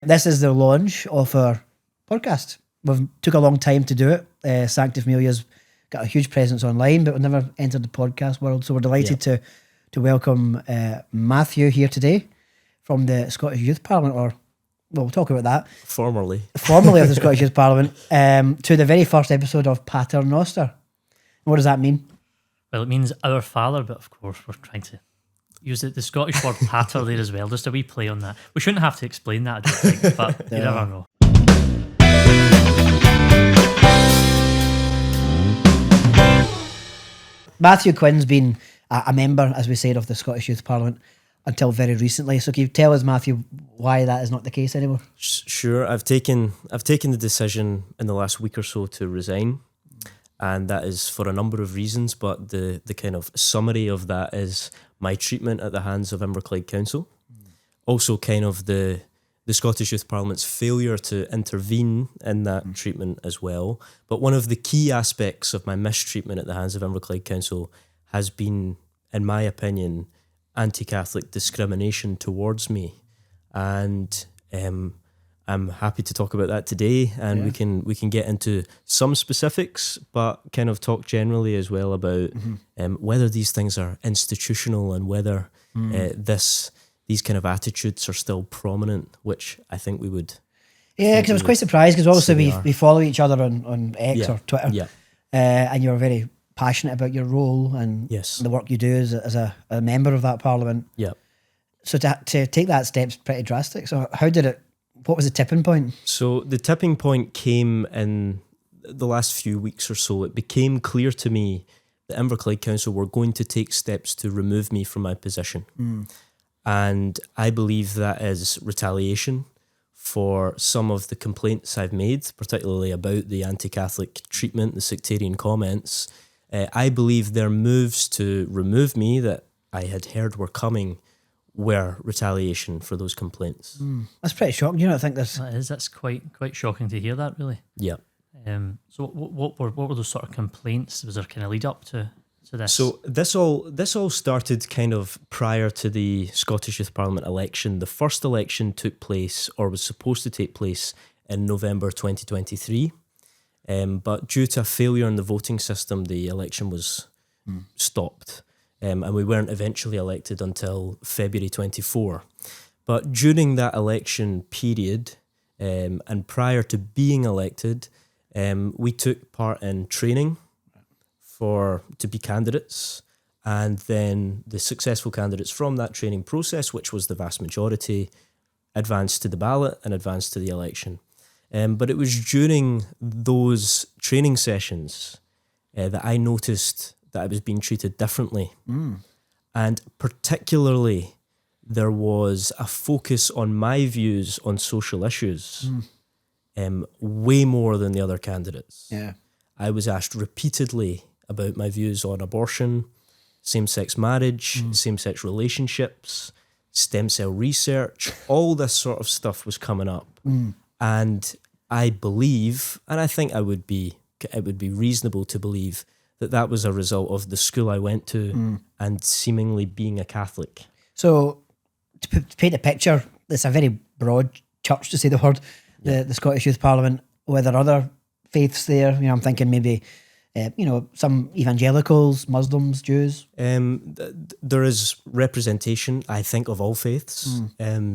This is the launch of our podcast. We've took a long time to do it. Sancta Familia's got a huge presence online, but we've never entered the podcast world. So we're delighted to welcome Matthew here today from the Scottish Youth Parliament, or we'll talk about that. Formerly of the Scottish Youth Parliament, to the very first episode of Patter Noster. What does that mean? Well, it means our Father, but of course we're trying to use the Scottish word patter there as well, just a wee play on that. We shouldn't have to explain that, I don't think, but you never know. Matthew Quinn's been a member, as we said, of the Scottish Youth Parliament until very recently. So can you tell us, Matthew, why that is not the case anymore? Sure. I've taken the decision in the last week or so to resign, and that is for a number of reasons, but the kind of summary of that is my treatment at the hands of Inverclyde Council. Also kind of the Scottish Youth Parliament's failure to intervene in that treatment as well. But one of the key aspects of my mistreatment at the hands of Inverclyde Council has been, in my opinion, anti-Catholic discrimination towards me. And I'm happy to talk about that today, and we can get into some specifics, but kind of talk generally as well about whether these things are institutional and whether these kind of attitudes are still prominent, which I think we would. Yeah, because I was quite surprised, because obviously we follow each other on X or Twitter, and you're very passionate about your role and the work you do as a member of that parliament. Yeah. So to take that step's pretty drastic. So what was the tipping point? So the tipping point came in the last few weeks or so. It became clear to me that Inverclyde Council were going to take steps to remove me from my position. And I believe that is retaliation for some of the complaints I've made, particularly about the anti-Catholic treatment, the sectarian comments. I believe their moves to remove me that I had heard were coming were retaliation for those complaints. That's pretty shocking. You know, I think That's quite shocking to hear that, really. Yeah. So what were those sort of complaints? Was there kind of lead up to this? So this all started kind of prior to the Scottish Youth Parliament election. The first election took place, or was supposed to take place, in November 2023. But due to a failure in the voting system, the election was stopped. And we weren't eventually elected until February 24. But during that election period, and prior to being elected, we took part in training to be candidates, and then the successful candidates from that training process, which was the vast majority, advanced to the ballot and advanced to the election. But it was during those training sessions that I noticed that I was being treated differently. And particularly, there was a focus on my views on social issues, way more than the other candidates. Yeah. I was asked repeatedly about my views on abortion, same-sex marriage, same-sex relationships, stem cell research. All this sort of stuff was coming up. And I believe, and I think it would be reasonable to believe, that was a result of the school I went to and seemingly being a Catholic. So to paint a picture, it's a very broad church, to say the word, the Scottish Youth Parliament. Were there other faiths there? You know, I'm thinking maybe, some evangelicals, Muslims, Jews. There is representation, I think, of all faiths.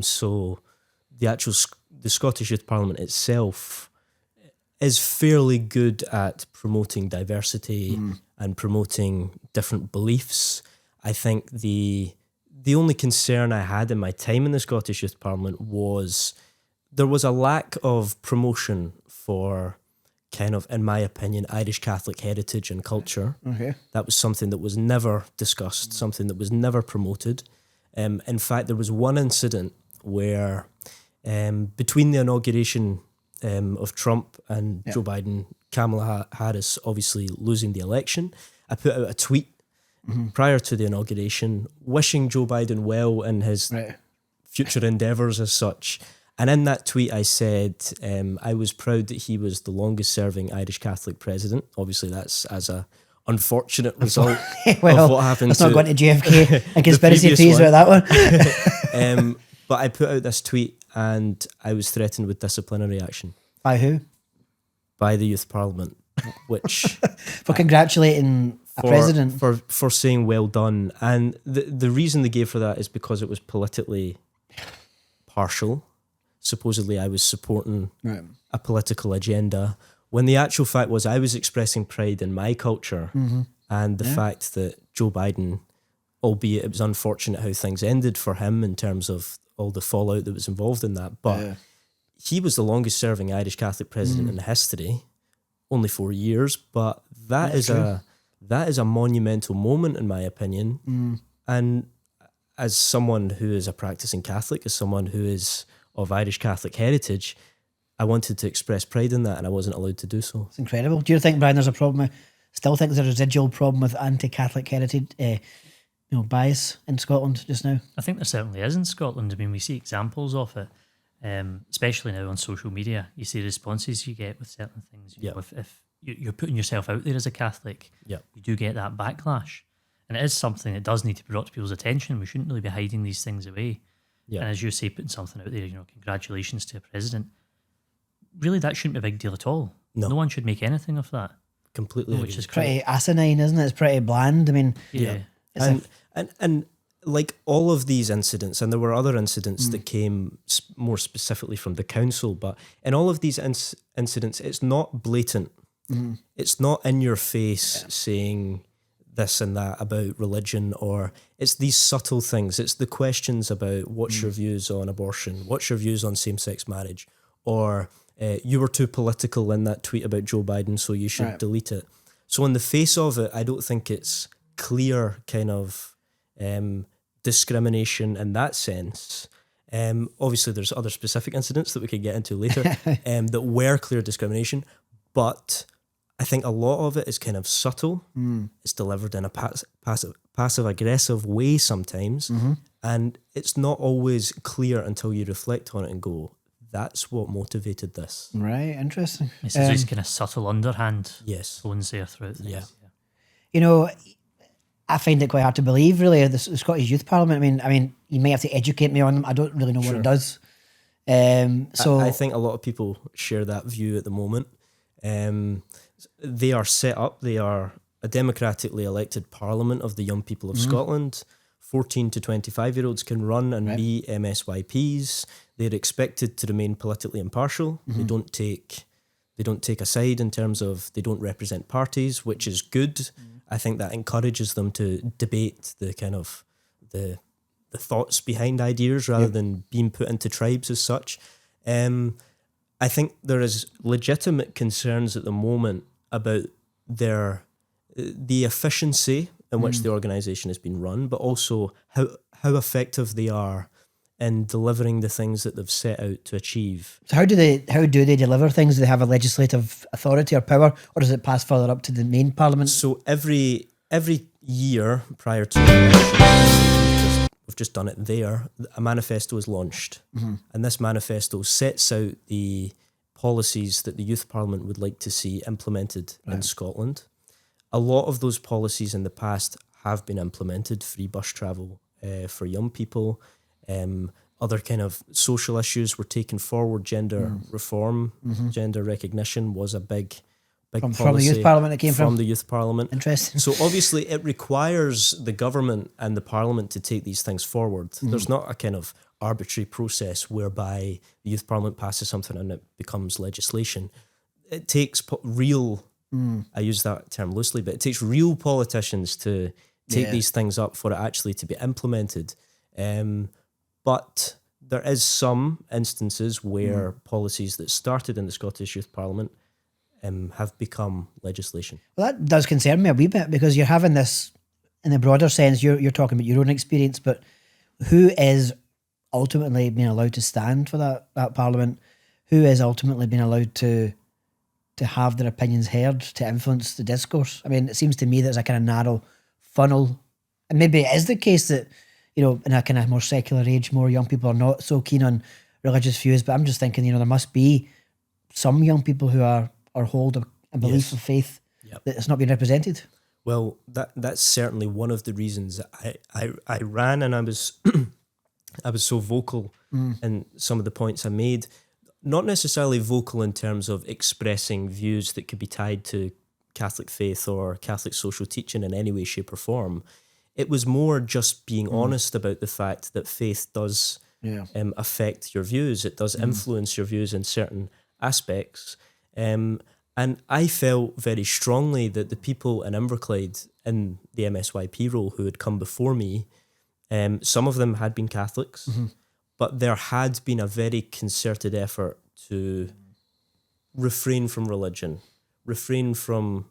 So the Scottish Youth Parliament itself is fairly good at promoting diversity and promoting different beliefs. I think the only concern I had in my time in the Scottish Youth Parliament was there was a lack of promotion for kind of, in my opinion, Irish Catholic heritage and culture. Okay. That was something that was never discussed, something that was never promoted. In fact, there was one incident where between the inauguration of Trump and Joe Biden, Kamala Harris obviously losing the election, I put out a tweet prior to the inauguration wishing Joe Biden well in his future endeavours as such. And in that tweet I said I was proud that he was the longest serving Irish Catholic president. Obviously that's as a unfortunate result of what happened. Let's not go into JFK and conspiracy theories about that one. But I put out this tweet and I was threatened with disciplinary action. By who? By the Youth Parliament, which... For congratulating a president? For saying well done. And the reason they gave for that is because it was politically partial. Supposedly I was supporting a political agenda, when the actual fact was I was expressing pride in my culture and the fact that Joe Biden, albeit it was unfortunate how things ended for him in terms of all the fallout that was involved in that, but he was the longest serving Irish Catholic president in history, only 4 years, but that is a monumental moment in my opinion. And as someone who is a practicing Catholic, as someone who is of Irish Catholic heritage, I wanted to express pride in that and I wasn't allowed to do so. It's incredible. Do you think, Brian, there's a problem? Still think there's a residual problem with anti-Catholic heritage bias in Scotland just now? I think there certainly is in Scotland. I mean, we see examples of it, especially now on social media. You see responses you get with certain things. You know, if you're putting yourself out there as a Catholic, you do get that backlash. And it is something that does need to be brought to people's attention. We shouldn't really be hiding these things away. And as you say, putting something out there, congratulations to a president. Really, that shouldn't be a big deal at all. No one should make anything of that. Completely. Which is pretty asinine, isn't it? It's pretty bland. I mean, and like all of these incidents, and there were other incidents that came more specifically from the council, but in all of these incidents, it's not blatant. It's not in your face saying this and that about religion, or it's these subtle things. It's the questions about what's your views on abortion, what's your views on same-sex marriage, or you were too political in that tweet about Joe Biden, so you should delete it. So in the face of it, I don't think it's clear kind of discrimination in that sense. Obviously, there's other specific incidents that we could get into later that were clear discrimination, but I think a lot of it is kind of subtle. It's delivered in a passive-aggressive way sometimes, and it's not always clear until you reflect on it and go, that's what motivated this. Right, interesting. It's just kind of subtle underhand tones there throughout things. I find it quite hard to believe, really, the Scottish Youth Parliament. I mean, you may have to educate me on them. I don't really know what it does. So I think a lot of people share that view at the moment. They are set up. They are a democratically elected parliament of the young people of Scotland. 14 to 25-year-olds can run and be MSYPs. They're expected to remain politically impartial. They don't take a side in terms of they don't represent parties, which is good. I think that encourages them to debate the kind of the thoughts behind ideas rather than being put into tribes as such. I think there is legitimate concerns at the moment about the efficiency in which the organisation has been run, but also how effective they are in delivering the things that they've set out to achieve. So how do they deliver things? Do they have a legislative authority or power, or does it pass further up to the main parliament? So every year prior to the election, we've just done it there, a manifesto is launched. And this manifesto sets out the policies that the Youth Parliament would like to see implemented in Scotland. A lot of those policies in the past have been implemented, free bus travel for young people, other kind of social issues were taken forward, gender reform, gender recognition was a big policy. From the Youth Parliament it came from? From the Youth Parliament. Interesting. So obviously it requires the government and the Parliament to take these things forward. There's not a kind of arbitrary process whereby the Youth Parliament passes something and it becomes legislation. It takes real... I use that term loosely, but it takes real politicians to take these things up for it actually to be implemented. But there is some instances where policies that started in the Scottish Youth Parliament have become legislation. Well, that does concern me a wee bit, because you're having this, in a broader sense, you're talking about your own experience, but who is ultimately being allowed to stand for that parliament? Who is ultimately being allowed to have their opinions heard, to influence the discourse? I mean, it seems to me that there's a kind of narrow funnel, and maybe it is the case that, in a kind of more secular age, more young people are not so keen on religious views, but I'm just thinking, there must be some young people who are hold a belief of faith that it's not being represented. Well, that's certainly one of the reasons I ran, and I was I was so vocal in some of the points I made. Not necessarily vocal in terms of expressing views that could be tied to Catholic faith or Catholic social teaching in any way, shape or form. It was more just being honest about the fact that faith does affect your views. It does influence your views in certain aspects. And I felt very strongly that the people in Inverclyde in the MSYP role who had come before me, some of them had been Catholics, but there had been a very concerted effort to refrain from religion, refrain from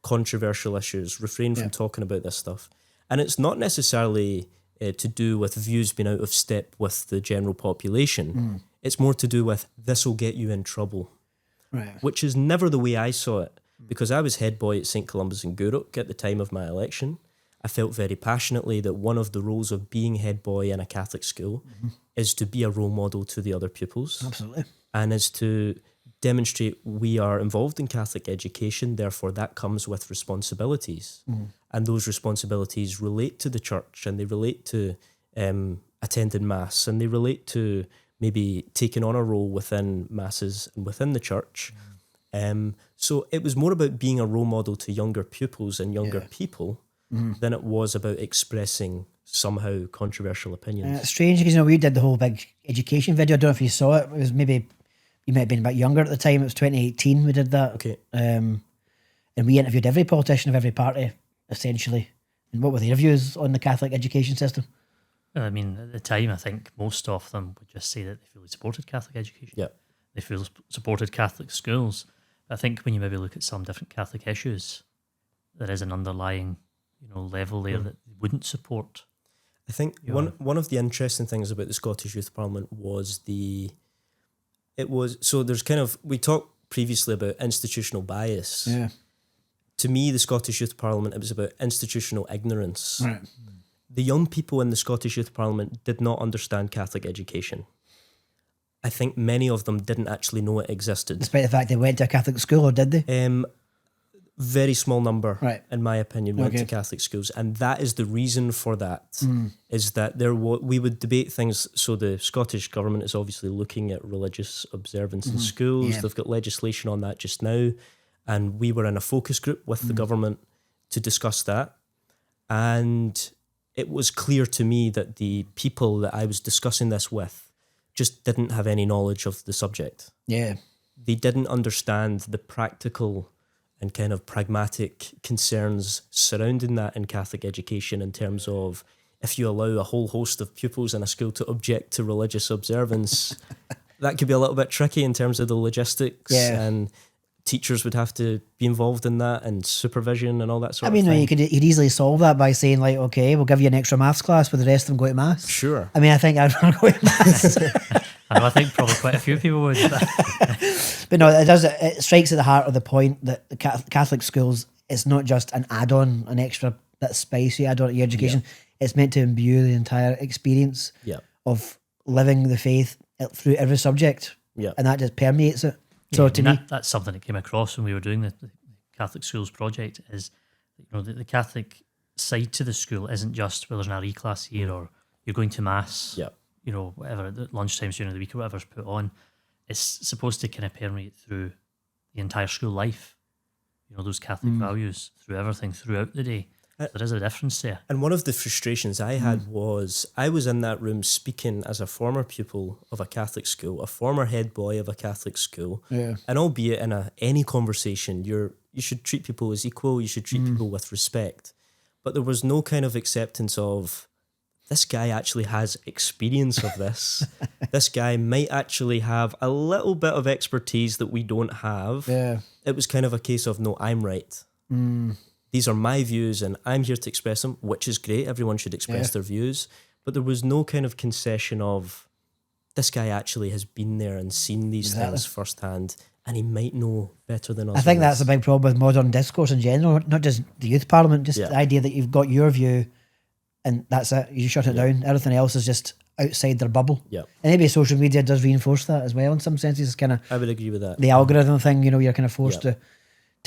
controversial issues, refrain from talking about this stuff. And it's not necessarily to do with views being out of step with the general population. It's more to do with this will get you in trouble, which is never the way I saw it, because I was head boy at St. Columba's in Gourock at the time of my election. I felt very passionately that one of the roles of being head boy in a Catholic school is to be a role model to the other pupils. Absolutely. And is to demonstrate we are involved in Catholic education, therefore that comes with responsibilities. And those responsibilities relate to the church, and they relate to attending Mass, and they relate to maybe taking on a role within Masses and within the church. So it was more about being a role model to younger pupils and younger people than it was about expressing somehow controversial opinions. It's strange because, we did the whole big education video. I don't know if you saw it. It was maybe, you might have been a bit younger at the time. It was 2018 we did that. Okay. And we interviewed every politician of every party, essentially. And what were their views on the Catholic education system? I mean, at the time, I think most of them would just say that they fully supported Catholic education. Yeah. They fully supported Catholic schools. I think when you maybe look at some different Catholic issues, there is an underlying, level there that they wouldn't support. I think one of the interesting things about the Scottish Youth Parliament was there's kind of, we talked previously about institutional bias. Yeah. To me, the Scottish Youth Parliament, it was about institutional ignorance. Right. The young people in the Scottish Youth Parliament did not understand Catholic education. I think many of them didn't actually know it existed. Despite the fact they went to a Catholic school, or did they? Very small number, right, in my opinion, went to Catholic schools. And that is the reason for that, is that we would debate things. So the Scottish government is obviously looking at religious observance in schools. Yeah. They've got legislation on that just now. And we were in a focus group with the government to discuss that. And it was clear to me that the people that I was discussing this with just didn't have any knowledge of the subject. Yeah. They didn't understand the practical and kind of pragmatic concerns surrounding that in Catholic education, in terms of if you allow a whole host of pupils in a school to object to religious observance, that could be a little bit tricky in terms of the logistics, and teachers would have to be involved in that, and supervision and all that sort of thing. You'd easily solve that by saying, like, okay, we'll give you an extra maths class, but the rest of them go to Mass. Sure. I think I'd want to go to Mass. I think probably quite a few people would. But no, it strikes at the heart of the point that the Catholic schools, it's not just an add-on, an extra, that spicy add-on to your education. Yeah. It's meant to imbue the entire experience of living the faith through every subject. Yeah. And that just permeates it. So to me, that's something that came across when we were doing the Catholic Schools project, is the Catholic side to the school isn't just, well, there's an RE class here, or you're going to Mass, whatever, at lunchtimes during the week or whatever's put on. It's supposed to kind of permeate through the entire school life, those Catholic values through everything throughout the day. There is a difference there. And one of the frustrations I had was I was in that room speaking as a former pupil of a Catholic school, a former head boy of a Catholic school, and albeit in any conversation, you should treat people as equal, you should treat people with respect. But there was no kind of acceptance of, this guy actually has experience of this. This guy might actually have a little bit of expertise that we don't have. Yeah. It was kind of a case of, no, I'm right. These are my views and I'm here to express them, which is great. Everyone should express their views. But there was no kind of concession of, this guy actually has been there and seen these things firsthand, and he might know better than us. I think that's a big problem with modern discourse in general, not just the youth parliament, just the idea that you've got your view and that's it, you shut it down. Everything else is just outside their bubble. Yeah. And maybe social media does reinforce that as well in some senses. It's kind of, I would agree with that. The algorithm thing, you're kind of forced to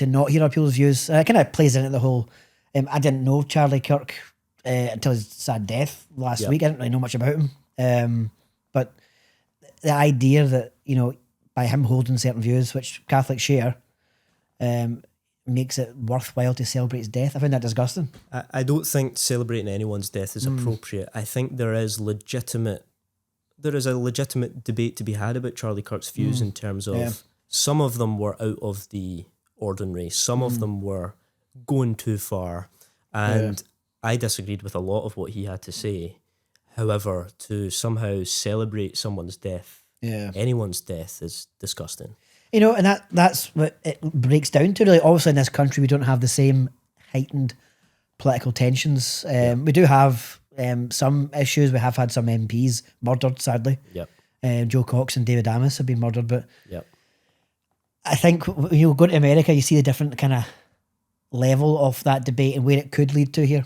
not hear other people's views. It kind of plays into the whole, I didn't know Charlie Kirk until his sad death last week. I didn't really know much about him. But the idea that, by him holding certain views, which Catholics share, makes it worthwhile to celebrate his death. I find that disgusting. I don't think celebrating anyone's death is appropriate. I think there is a legitimate debate to be had about Charlie Kirk's views in terms of some of them were out of the ordinary, some of them were going too far, and I disagreed with a lot of what he had to say. However, to somehow celebrate someone's death, anyone's death, is disgusting. And that's what it breaks down to, really. Obviously, in this country, we don't have the same heightened political tensions. We do have some issues. We have had some MPs murdered, sadly. Joe Cox and David Amis have been murdered. But I think when you go to America, you see the different kind of level of that debate and where it could lead to here.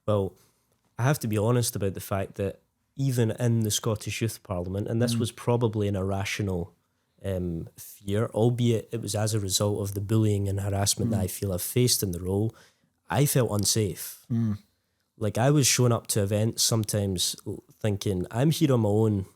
Well, I have to be honest about the fact that even in the Scottish Youth Parliament, and this was probably an irrational fear, albeit it was as a result of the bullying and harassment that I feel I've faced in the role, I felt unsafe. Like, I was showing up to events sometimes thinking, I'm here on my own.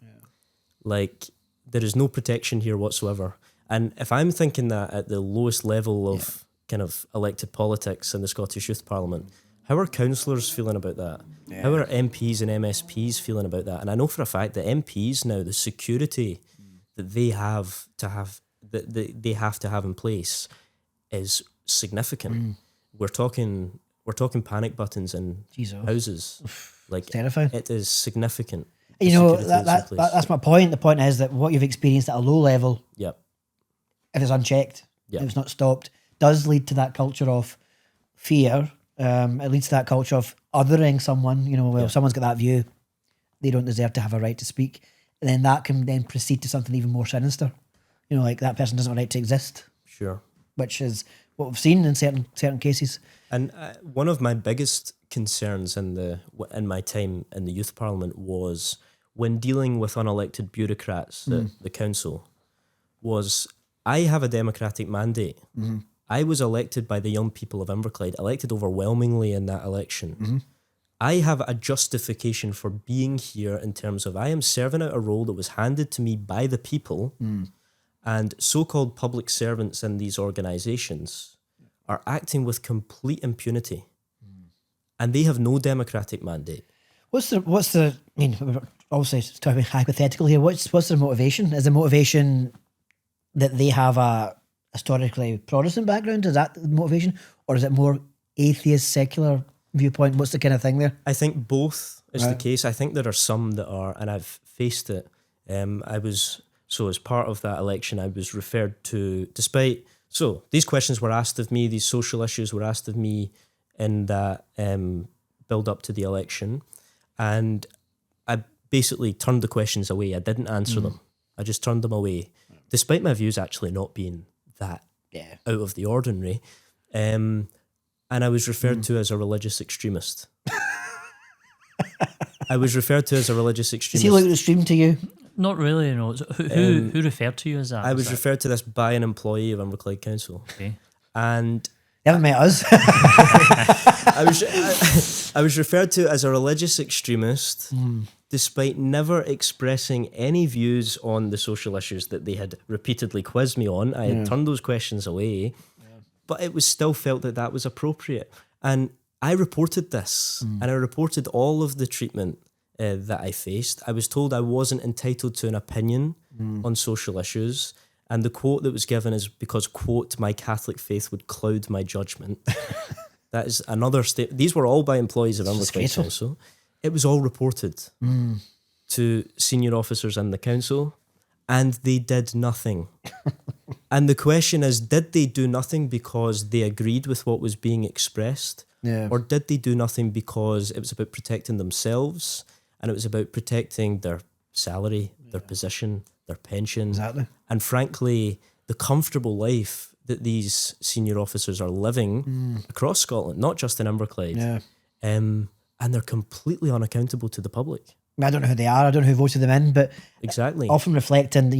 Like, there is no protection here whatsoever. And if I'm thinking that at the lowest level of kind of elected politics in the Scottish Youth Parliament, how are councillors feeling about that? How are MPs and MSPs feeling about that? And I know for a fact that MPs now, the security that they have to have in place is significant. We're talking panic buttons in houses. Like, terrifying. It is significant. That's my point. The point is that what you've experienced at a low level, if it's unchecked, if it's not stopped, does lead to that culture of fear. It leads to that culture of othering someone. If someone's got that view, they don't deserve to have a right to speak. And then that can then proceed to something even more sinister. Like, that person doesn't have a right to exist. Sure. Which is what we've seen in certain cases. And one of my biggest concerns in my time in the Youth Parliament was when dealing with unelected bureaucrats at the council, was I have a democratic mandate. I was elected by the young people of Inverclyde, elected overwhelmingly in that election. I have a justification for being here in terms of I am serving out a role that was handed to me by the people, and so-called public servants in these organisations are acting with complete impunity, and they have no democratic mandate. What's the? I mean, obviously, it's talking hypothetical here. What's the motivation? Is the motivation that they have a historically Protestant background? Is that the motivation, or is it more atheist, secular viewpoint? What's the kind of thing there? I think both is the case. I think there are some that are, and I've faced it. As part of that election, I was referred to, these questions were asked of me, these social issues were asked of me in that build up to the election, and I basically turned the questions away. I didn't answer them. I just turned them away, despite my views actually not being that out of the ordinary. And I was referred to as a religious extremist. I was referred to as a religious extremist. Does he look extreme to you? Not really, no. Who referred to you as that? I was referred to this by an employee of Inverclyde Council. Okay. And you haven't met us. I was referred to as a religious extremist, despite never expressing any views on the social issues that they had repeatedly quizzed me on. I had turned those questions away, but it was still felt that was appropriate. And I reported this, and I reported all of the treatment that I faced. I was told I wasn't entitled to an opinion on social issues. And the quote that was given is because, quote, my Catholic faith would cloud my judgment. That is another statement. These were all by employees of Inverclyde Council. It was all reported to senior officers in the council, and they did nothing. And the question is, did they do nothing because they agreed with what was being expressed? Or did they do nothing because it was about protecting themselves, and it was about protecting their salary, their position, their pension, and frankly, the comfortable life that these senior officers are living across Scotland, not just in Inverclyde. And they're completely unaccountable to the public. I don't know who they are. I don't know who voted them in, but exactly. Often reflecting,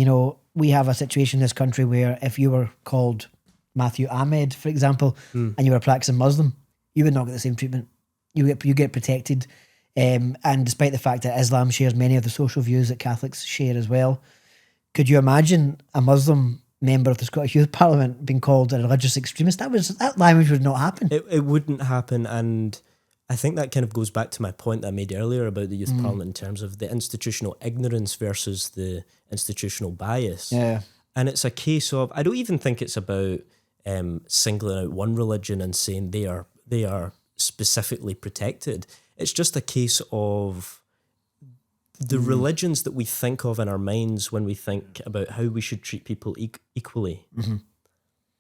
we have a situation in this country where if you were called Matthew Ahmed, for example, and you were a practicing Muslim, you would not get the same treatment. You get protected. And despite the fact that Islam shares many of the social views that Catholics share as well, could you imagine a Muslim member of the Scottish Youth Parliament being called a religious extremist? That language would not happen. It wouldn't happen, and I think that kind of goes back to my point that I made earlier about the Youth Parliament in terms of the institutional ignorance versus the institutional bias. Yeah. And it's a case of, I don't even think it's about singling out one religion and saying they are specifically protected. It's just a case of the religions that we think of in our minds when we think about how we should treat people equally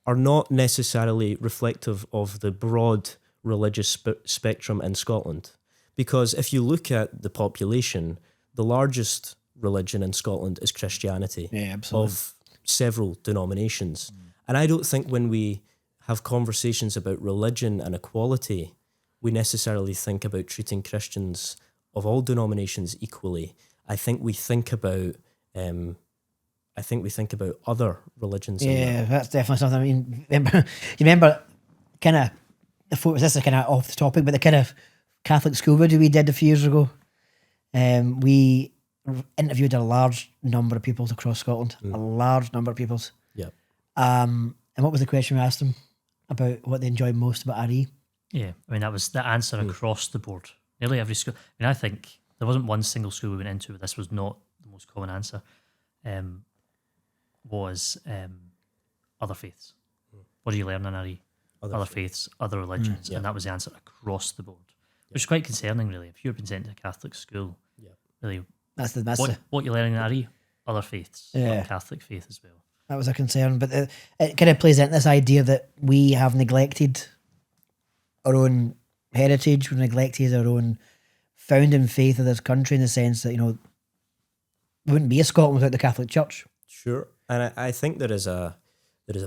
are not necessarily reflective of the broad religious spectrum in Scotland. Because if you look at the population, the largest religion in Scotland is Christianity, of several denominations. And I don't think when we have conversations about religion and equality, we necessarily think about treating Christians of all denominations equally. I think we think about other religions. Yeah, that's definitely something. I mean, you remember kind of, this is kind of off the topic, but the kind of Catholic school video we did a few years ago. We interviewed a large number of people across Scotland, a large number of people. Yeah. And what was the question we asked them about what they enjoyed most about RE? Yeah, I mean, that was the answer across the board. Nearly every school. I mean, I think there wasn't one single school we went into, this was not the most common answer, was other faiths. What do you learn in RE? Other faiths, other religions. And that was the answer across the board, which is quite concerning, really. If you've been sent to a Catholic school, really, That's what you're learning in RE? Other faiths, not Catholic faith as well. That was a concern, but it kind of plays into this idea that we have neglected our own heritage, we've neglected our own founding faith of this country, in the sense that, you know, there wouldn't be a Scotland without the Catholic Church. Sure. And I think there is a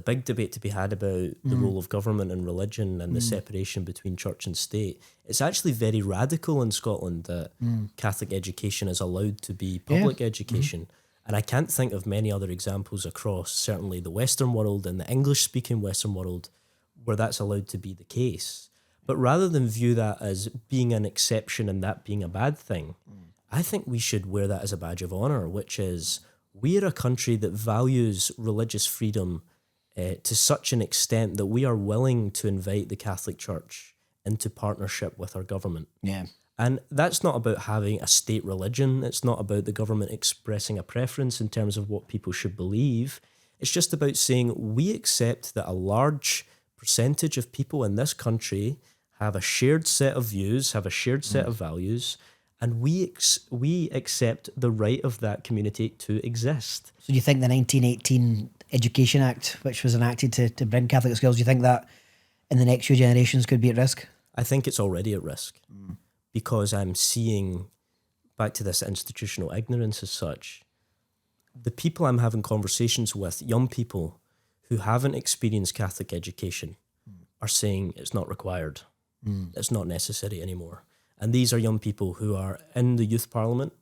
big debate to be had about the role of government and religion and the separation between church and state. It's actually very radical in Scotland that Catholic education is allowed to be public education. And I can't think of many other examples across certainly the Western world and the English-speaking Western world where that's allowed to be the case. But rather than view that as being an exception and that being a bad thing, I think we should wear that as a badge of honour, which is we are a country that values religious freedom to such an extent that we are willing to invite the Catholic Church into partnership with our government. Yeah. And that's not about having a state religion. It's not about the government expressing a preference in terms of what people should believe. It's just about saying we accept that a large percentage of people in this country have a shared set of views, have a shared set of values, and we accept the right of that community to exist. So do you think the 1918 Education Act, which was enacted to bring Catholic schools, do you think that in the next few generations could be at risk? I think it's already at risk because I'm seeing, back to this institutional ignorance as such, the people I'm having conversations with, young people who haven't experienced Catholic education, are saying it's not required. It's not necessary anymore. And these are young people who are in the youth parliament.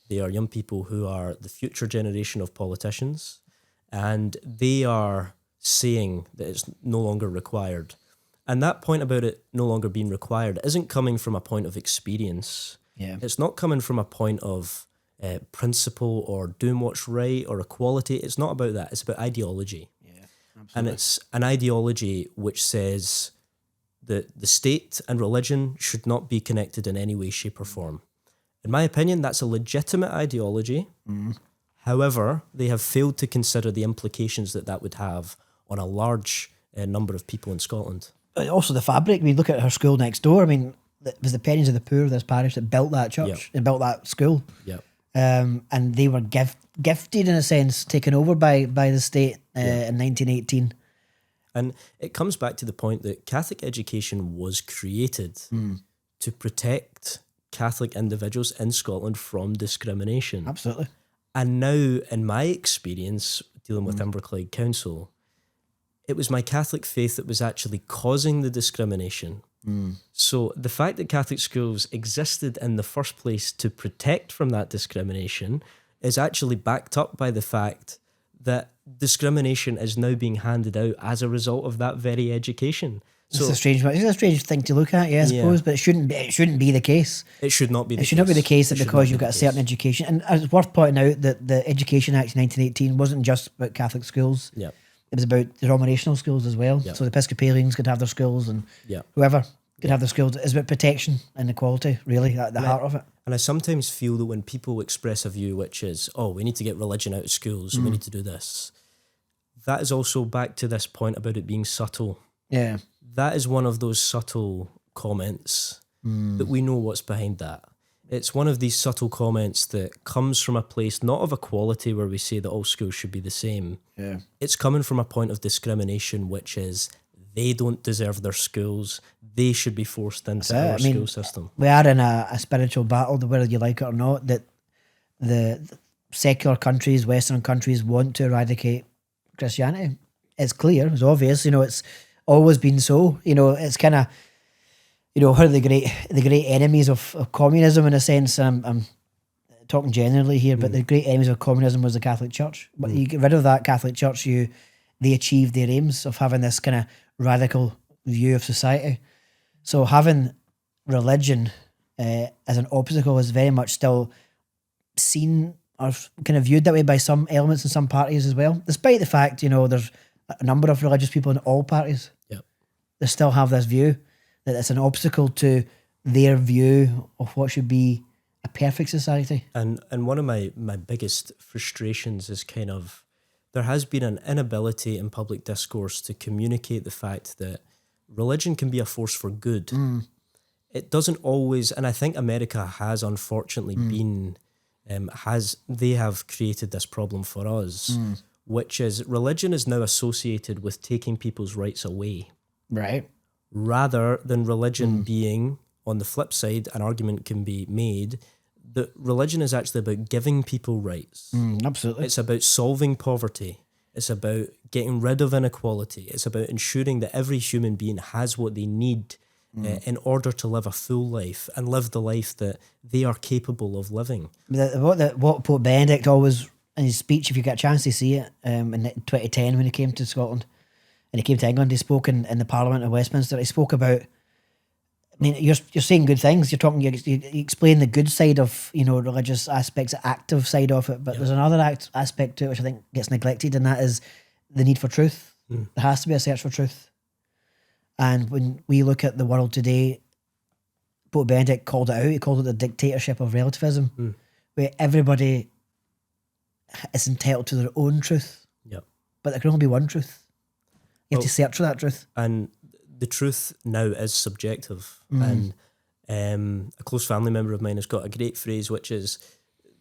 They are young people who are the future generation of politicians. And they are saying that it's no longer required. And that point about it no longer being required isn't coming from a point of experience. Yeah. It's not coming from a point of principle or doing what's right or equality. It's not about that. It's about ideology. Yeah, absolutely. And it's an ideology which says that the state and religion should not be connected in any way, shape or form. In my opinion, that's a legitimate ideology. However, they have failed to consider the implications that would have on a large number of people in Scotland. Also the fabric, we look at her school next door, I mean, it was the pennies of the poor of this parish that built that church and built that school. Yep. And they were gifted, in a sense, taken over by the state in 1918. And it comes back to the point that Catholic education was created to protect Catholic individuals in Scotland from discrimination. Absolutely. And now, in my experience, dealing with Inverclyde Council, it was my Catholic faith that was actually causing the discrimination. So the fact that Catholic schools existed in the first place to protect from that discrimination is actually backed up by the fact that discrimination is now being handed out as a result of that very education. So it's a strange thing to look at, I suppose, but it shouldn't be the case. It should not be the case. It should not be the case that because you've got a certain education. And it's worth pointing out that the Education Act 1918 wasn't just about Catholic schools. Yeah. It was about denominational schools as well. So the Episcopalians could have their schools and whoever could have their schools. It's about protection and equality, really, at the heart of it. And I sometimes feel that when people express a view which is, we need to get religion out of schools and we need to do this, that is also back to this point about it being subtle. Yeah. That is one of those subtle comments that we know what's behind that. It's one of these subtle comments that comes from a place not of equality where we say that all schools should be the same. Yeah. It's coming from a point of discrimination, which is they don't deserve their schools. They should be forced into our school system. We are in a spiritual battle, whether you like it or not, that the secular countries, Western countries want to eradicate Christianity. It's clear, it's obvious, it's always been so. It's kind of, one of the great enemies of communism in a sense. I'm talking generally here, but the great enemies of communism was the Catholic Church. But you get rid of that Catholic Church, they achieved their aims of having this kind of radical view of society. So having religion as an obstacle is very much still seen or kind of viewed that way by some elements in some parties as well, despite the fact, there's a number of religious people in all parties. Yep. They still have this view that it's an obstacle to their view of what should be a perfect society. And one of my biggest frustrations is kind of, there has been an inability in public discourse to communicate the fact that religion can be a force for good. It doesn't always, and I think America has unfortunately been, they have created this problem for us, which is religion is now associated with taking people's rights away. Right. Rather than religion being, on the flip side, an argument can be made that religion is actually about giving people rights. Absolutely. It's about solving poverty. It's about getting rid of inequality. It's about ensuring that every human being has what they need in order to live a full life and live the life that they are capable of living. What Pope Benedict always, in his speech, if you get a chance to see it, in 2010 when he came to Scotland, and he came to England, he spoke in the Parliament of Westminster. He spoke about, you're saying good things. You're talking, you explain the good side of, religious aspects, the active side of it. But there's another aspect to it which I think gets neglected, and that is the need for truth. There has to be a search for truth. And when we look at the world today, Pope Benedict called it out. He called it the dictatorship of relativism, where everybody is entitled to their own truth. Yep. But there can only be one truth. You have to search for that truth. And the truth now is subjective. And a close family member of mine has got a great phrase, which is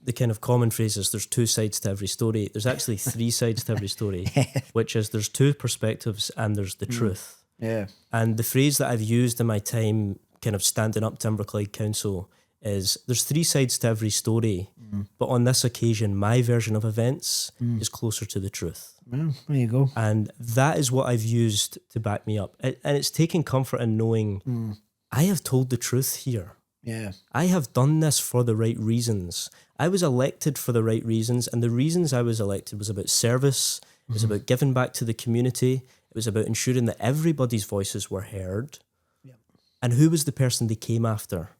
the kind of common phrase is there's two sides to every story. There's actually three sides to every story, which is there's two perspectives and there's the truth. Yeah. And the phrase that I've used in my time kind of standing up to Inverclyde Council is there's three sides to every story, but on this occasion, my version of events is closer to the truth. Well, there you go. And that is what I've used to back me up. And it's taking comfort in knowing I have told the truth here. Yeah. I have done this for the right reasons. I was elected for the right reasons, and the reasons I was elected was about service, it was about giving back to the community, it was about ensuring that everybody's voices were heard. Yep. And who was the person they came after?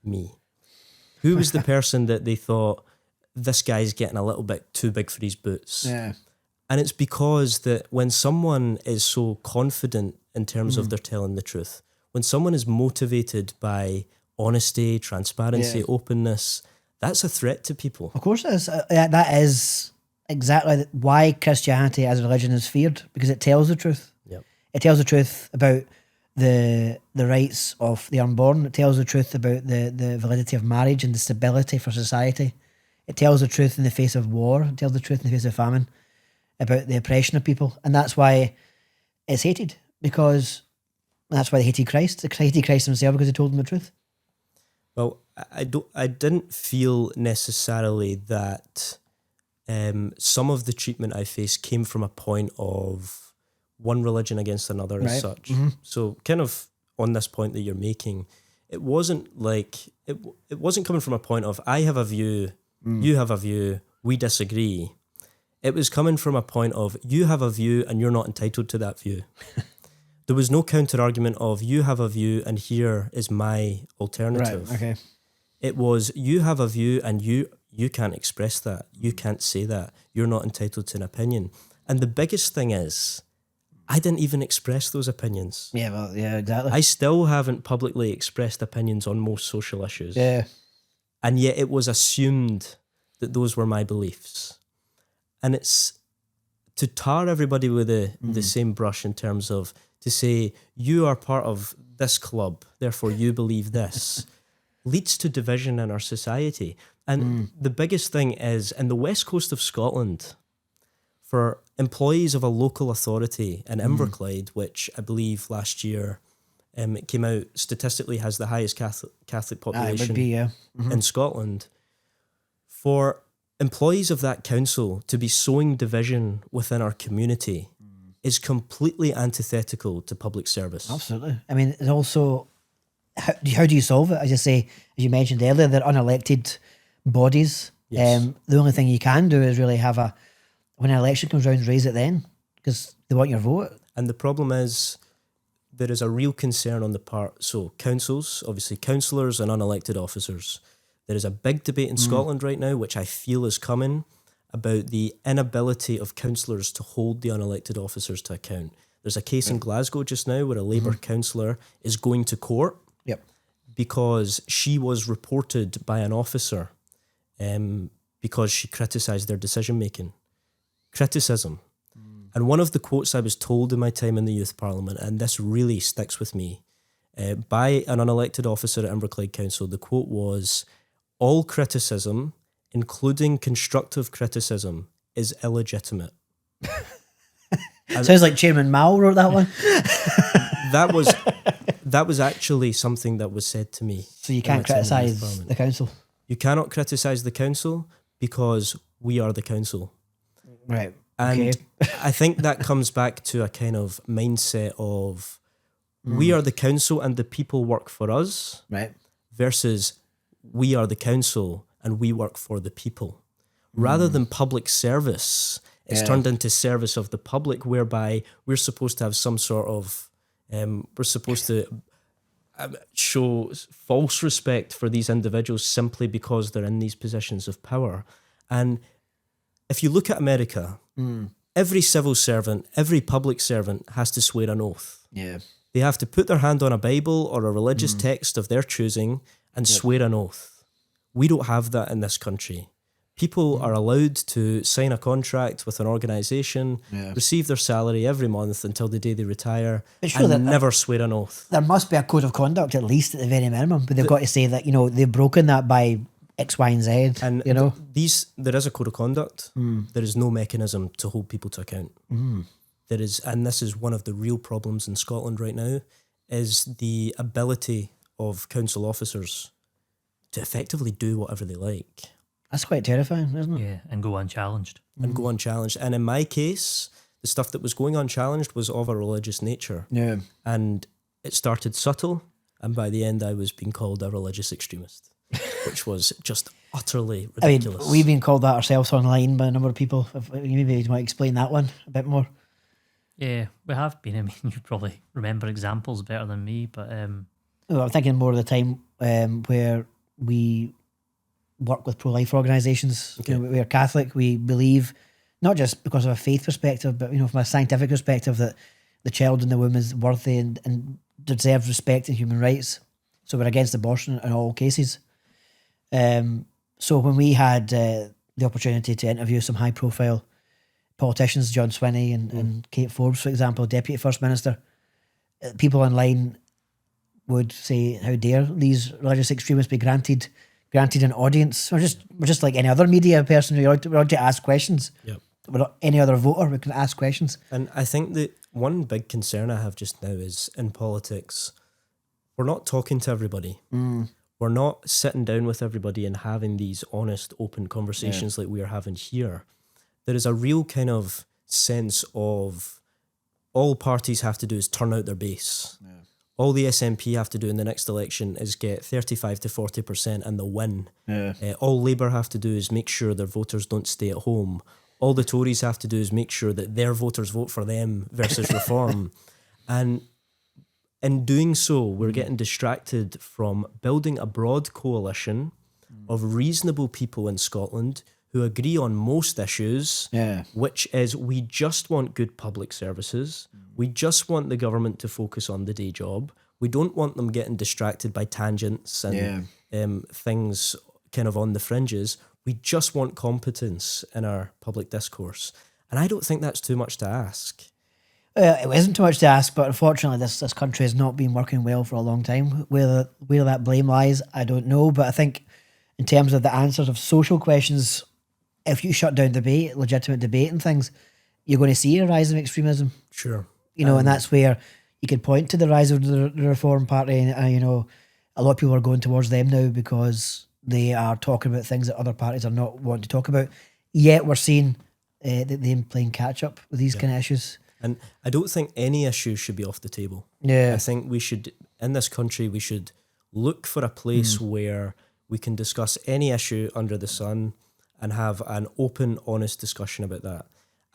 Me. Who was the person that they thought, this guy's getting a little bit too big for his boots? Yeah. And it's because that when someone is so confident in terms of they're telling the truth, when someone is motivated by honesty, transparency, openness, that's a threat to people. Of course it is. That is exactly why Christianity as a religion is feared, because it tells the truth. Yep. It tells the truth about the rights of the unborn. It tells the truth about the validity of marriage and the stability for society. It tells the truth in the face of war. It tells the truth in the face of famine, about the oppression of people. And that's why it's hated, because that's why they hated Christ. They hated Christ himself because he told them the truth. Well, I didn't feel necessarily that some of the treatment I faced came from a point of one religion against another as such. So kind of on this point that you're making, it wasn't like, it wasn't coming from a point of I have a view, you have a view, we disagree. It was coming from a point of, you have a view and you're not entitled to that view. There was no counter argument of, you have a view and here is my alternative. Right, okay. It was, you have a view and you can't express that. You can't say that. You're not entitled to an opinion. And the biggest thing is, I didn't even express those opinions. Yeah, well, yeah, exactly. I still haven't publicly expressed opinions on most social issues. Yeah. And yet it was assumed that those were my beliefs. And it's to tar everybody with the same brush in terms of, to say, you are part of this club, therefore you believe this, leads to division in our society. And the biggest thing is, in the west coast of Scotland, for employees of a local authority in Inverclyde, which I believe last year it came out statistically has the highest Catholic population it would be, yeah. in Scotland, for employees of that council to be sowing division within our community is completely antithetical to public service. Absolutely. I mean, it's also, how do you solve it? As you mentioned earlier, they're unelected bodies. Yes. The only thing you can do is really have when an election comes around, raise it then, because they want your vote. And the problem is, there is a real concern on the part, so councils, obviously councillors and unelected officers. There is a big debate in Scotland right now, which I feel is coming, about the inability of councillors to hold the unelected officers to account. There's a case in Glasgow just now where a Labour councillor is going to court because she was reported by an officer because she criticised their decision-making. Criticism. And one of the quotes I was told in my time in the Youth Parliament, and this really sticks with me, by an unelected officer at Inverclyde Council, the quote was, "All criticism, including constructive criticism, is illegitimate." Sounds like Chairman Mao wrote that one. That was actually something that was said to me. So you can't criticise the council. You cannot criticise the council because we are the council. Right. And I think that comes back to a kind of mindset of we are the council and the people work for us, right? Versus we are the council and we work for the people. Rather than public service, it's turned into service of the public, whereby we're supposed to have some sort of, we're supposed to show false respect for these individuals simply because they're in these positions of power. And if you look at America, every civil servant, every public servant has to swear an oath. Yeah. They have to put their hand on a Bible or a religious text of their choosing and swear an oath. We don't have that in this country. People are allowed to sign a contract with an organisation, receive their salary every month until the day they retire, and never swear an oth. There must be a code of conduct, at least at the very minimum, but they've got to say that, they've broken that by X, Y, and Z. And there is a code of conduct. There is no mechanism to hold people to account. There is, and this is one of the real problems in Scotland right now, is the ability of council officers to effectively do whatever they like. That's quite terrifying, isn't it? Yeah, and go unchallenged. And in my case, the stuff that was going unchallenged was of a religious nature. Yeah. And it started subtle, and by the end I was being called a religious extremist, which was just utterly ridiculous. I mean, we've been called that ourselves online by a number of people. Maybe you might explain that one a bit more. Yeah, we have been. I mean, you probably remember examples better than me, but... Well, I'm thinking more of the time where we work with pro-life organisations. Okay. We are Catholic. We believe, not just because of a faith perspective, but from a scientific perspective, that the child in the womb is worthy and deserves respect and human rights. So we're against abortion in all cases. So when we had the opportunity to interview some high-profile politicians, John Swinney and Kate Forbes, for example, Deputy First Minister, people online would say, "How dare these religious extremists be granted an audience?" We're just like any other media person. We're allowed to ask questions. Yep. We're not any other voter. We can ask questions. And I think that one big concern I have just now is in politics, we're not talking to everybody. We're not sitting down with everybody and having these honest, open conversations like we are having here. There is a real kind of sense of all parties have to do is turn out their base. Yeah. All the SNP have to do in the next election is get 35 to 40% and they'll win. Yeah. All Labour have to do is make sure their voters don't stay at home. all the Tories have to do is make sure that their voters vote for them versus reform. And in doing so, we're getting distracted from building a broad coalition of reasonable people in Scotland who agree on most issues, which is we just want good public services. We just want the government to focus on the day job. We don't want them getting distracted by tangents and things kind of on the fringes. We just want competence in our public discourse. And I don't think that's too much to ask. It isn't too much to ask, but unfortunately this country has not been working well for a long time. Where that blame lies, I don't know. But I think in terms of the answers of social questions, if you shut down debate, legitimate debate and things, you're going to see a rise of extremism. Sure. And that's where you can point to the rise of the Reform Party, and a lot of people are going towards them now because they are talking about things that other parties are not wanting to talk about. Yet we're seeing them playing catch up with these kind of issues. And I don't think any issue should be off the table. I think we should, in this country, we should look for a place where we can discuss any issue under the sun and have an open, honest discussion about that.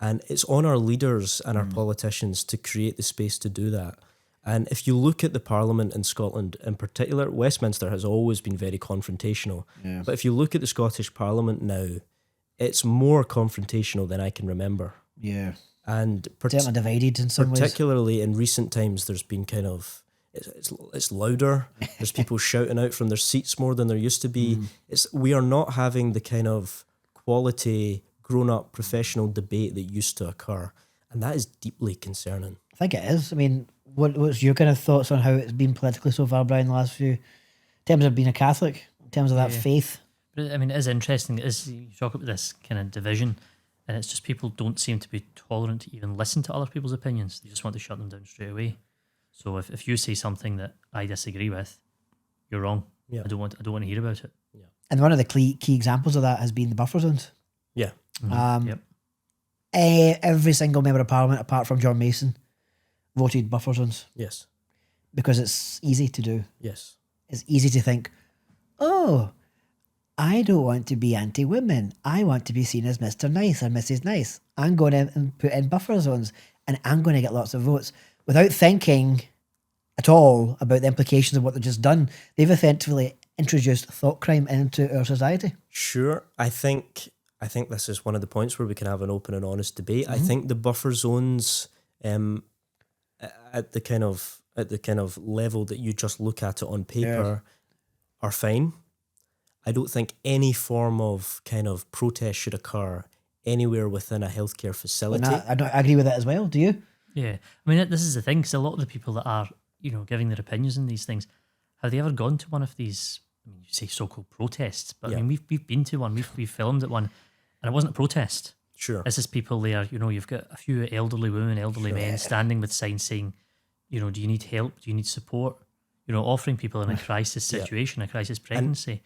And it's on our leaders and our politicians to create the space to do that. And if you look at the Parliament in Scotland in particular, Westminster has always been very confrontational. But if you look at the Scottish Parliament now, it's more confrontational than I can remember. And certainly divided in some ways. Particularly in recent times, there's been kind of, it's louder. There's people shouting out from their seats more than there used to be. We are not having the kind of quality, grown-up, professional debate that used to occur. And that is deeply concerning. I think it is. I mean, what's your kind of thoughts on how it's been politically so far, Brian, the last few, in terms of being a Catholic, in terms of that faith? But I mean, it is interesting. You talk about this kind of division, and it's just people don't seem to be tolerant to even listen to other people's opinions. They just want to shut them down straight away. So if you say something that I disagree with, you're wrong. I don't want to hear about it. And one of the key examples of that has been the buffer zones. Every single member of Parliament, apart from John Mason, voted buffer zones. Yes. Because it's easy to do. Yes. It's easy to think, oh, I don't want to be anti-women. I want to be seen as Mr. Nice or Mrs. Nice. I'm going to and put in buffer zones and I'm going to get lots of votes. Without thinking at all about the implications of what they've just done, they've effectively introduced thought crime into our society. Sure. I think this is one of the points where we can have an open and honest debate. I think the buffer zones at the kind of level that you just look at it on paper are fine. I don't think any form of kind of protest should occur anywhere within a healthcare facility. I agree with that as well. Do you? Yeah. I mean, this is the thing, because a lot of the people that are, giving their opinions on these things, have they ever gone to one of these, I mean, you say so-called protests, but I mean, we've been to one, we've filmed at one, and it wasn't a protest. Sure. This is people there, you've got a few elderly women, elderly men standing with signs saying, do you need help? Do you need support? Offering people in a crisis situation, a crisis pregnancy.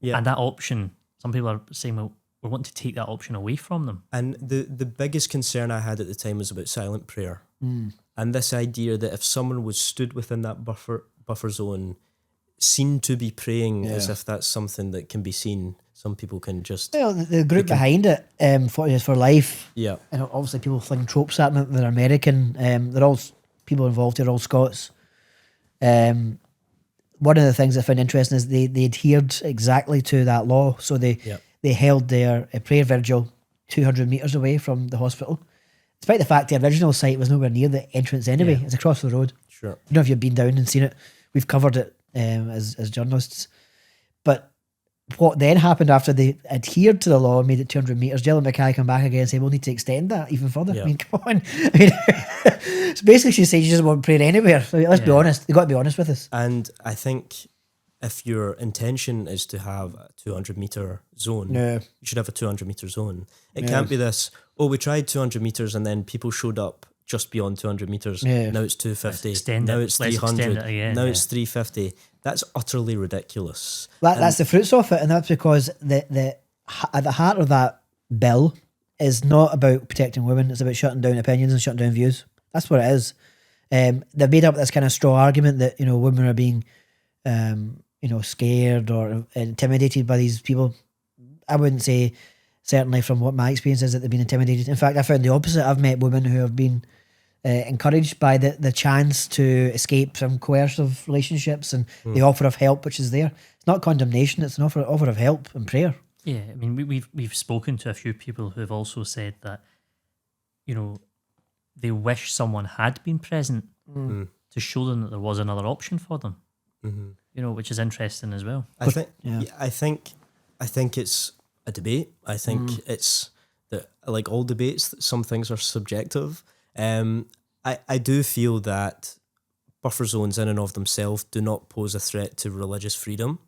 And that option, some people are saying, well, we want to take that option away from them. And the biggest concern I had at the time was about silent prayer. And this idea that if someone was stood within that buffer zone, seen to be praying as if that's something that can be seen, some people can just... Well, the group behind it, 40 Years for Life, and obviously people fling tropes at them, they're American, they're all people involved, they're all Scots. One of the things I found interesting is they adhered exactly to that law. So they held their prayer vigil 200 metres away from the hospital, despite the fact the original site was nowhere near the entrance anyway. It's across the road. Sure. I don't know if you've been down and seen it. We've covered it as journalists. But what then happened after they adhered to the law and made it 200 metres, Gillian Mackay come back again and say, we'll need to extend that even further. I mean, come on. I mean, so basically she said she doesn't want prayer anywhere. So let's be honest. You've got to be honest with us. And I think if your intention is to have a 200-metre zone, you should have a 200-metre zone. It can't be this, we tried 200 metres and then people showed up just beyond 200 metres. Now it's 250. Now it's 300. Now it's 350. That's utterly ridiculous. That's the fruits of it, and that's because at the heart of that bill is not about protecting women. It's about shutting down opinions and shutting down views. That's what it is. They've made up this kind of straw argument that women are being scared or intimidated by these people. I wouldn't say certainly from what my experience is, that they've been intimidated. In fact, I found the opposite. I've met women who have been encouraged by the chance to escape from coercive relationships and the offer of help which is there. It's not condemnation, it's an offer of help and prayer. Yeah, I mean, we've spoken to a few people who have also said that, you know, they wish someone had been present to show them that there was another option for them. Mm-hmm. You know, which is interesting as well. I think it's a debate. I think it's that, like all debates, that some things are subjective. I do feel that buffer zones in and of themselves do not pose a threat to religious freedom.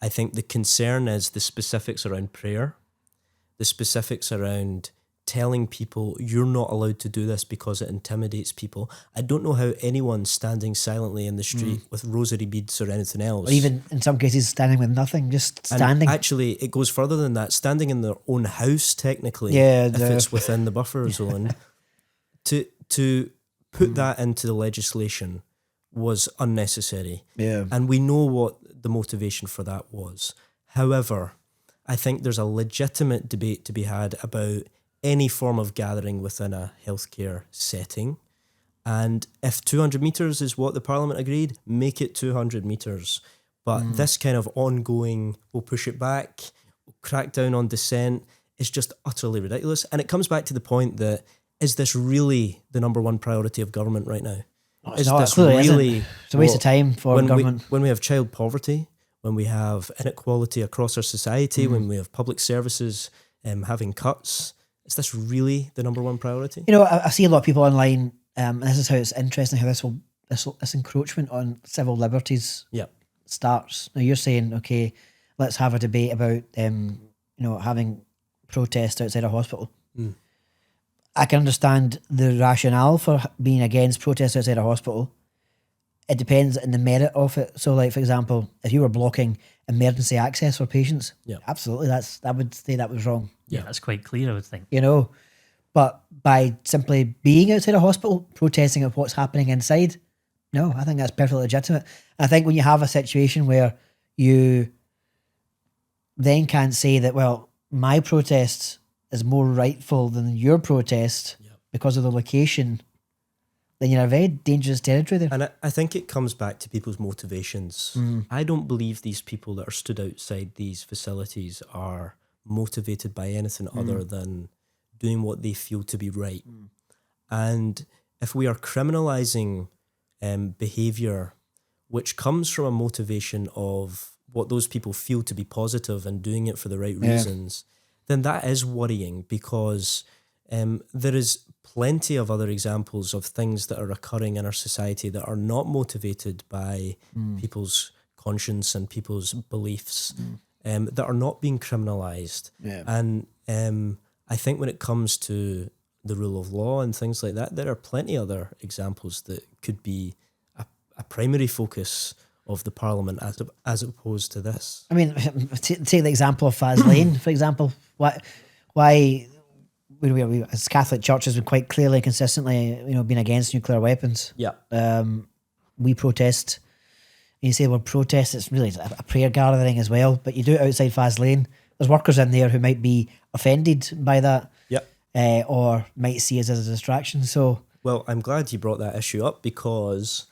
I think the concern is the specifics around prayer, the specifics around telling people you're not allowed to do this because it intimidates people. I don't know how anyone standing silently in the street with rosary beads or anything else, Or even in some cases standing with nothing, just standing. And actually, it goes further than that. Standing in their own house, technically, if it's within the buffer zone, to put that into the legislation was unnecessary. Yeah. And we know what the motivation for that was. However, I think there's a legitimate debate to be had about any form of gathering within a healthcare setting. And if 200 metres is what the Parliament agreed, make it 200 metres. But this kind of ongoing, we'll push it back, we'll crack down on dissent, is just utterly ridiculous. And it comes back to the point that, is this really the number one priority of government right now? No, is not, this really... It's a waste of time for government. When we have child poverty, when we have inequality across our society, when we have public services having cuts, is this really the number one priority? You know, I see a lot of people online, and this is how it's interesting how this encroachment on civil liberties starts. Now you're saying, okay, let's have a debate about having protests outside a hospital. I can understand the rationale for being against protests outside a hospital. It depends on the merit of it. So, like, for example, if you were blocking emergency access for patients, absolutely, I would say that was wrong. Yeah, that's quite clear, I would think. You know, but by simply being outside a hospital, protesting at what's happening inside, no, I think that's perfectly legitimate. I think when you have a situation where you then can't say that, well, my protest is more rightful than your protest because of the location, then you're in a very dangerous territory there. And I think it comes back to people's motivations. I don't believe these people that are stood outside these facilities are motivated by anything other than doing what they feel to be right. And if we are criminalising behaviour which comes from a motivation of what those people feel to be positive and doing it for the right reasons, then that is worrying, because there is plenty of other examples of things that are occurring in our society that are not motivated by people's conscience and people's beliefs, that are not being criminalised. And I think when it comes to the rule of law and things like that, there are plenty other examples that could be a primary focus of the Parliament as opposed to this. I mean, take the example of Faz Lane, for example. Why we as Catholic churches have quite clearly, consistently, been against nuclear weapons. We protest. You say, well, protest, it's really a prayer gathering as well, but you do it outside Faz Lane. There's workers in there who might be offended by that, or might see us as a distraction. So, well, I'm glad you brought that issue up, because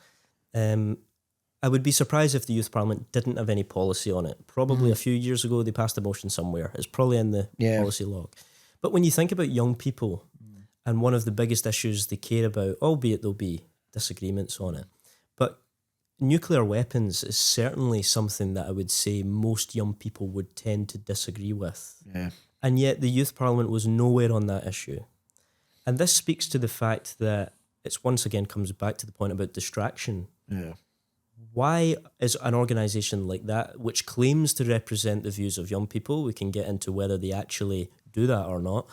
I would be surprised if the Youth Parliament didn't have any policy on it. Probably a few years ago they passed a motion somewhere. It's probably in the policy log. But when you think about young people, and one of the biggest issues they care about, albeit there'll be disagreements on it, but nuclear weapons is certainly something that I would say most young people would tend to disagree with. And yet the Youth Parliament was nowhere on that issue. And this speaks to the fact that it's once again comes back to the point about distraction. Why is an organisation like that, which claims to represent the views of young people, we can get into whether they actually do that or not,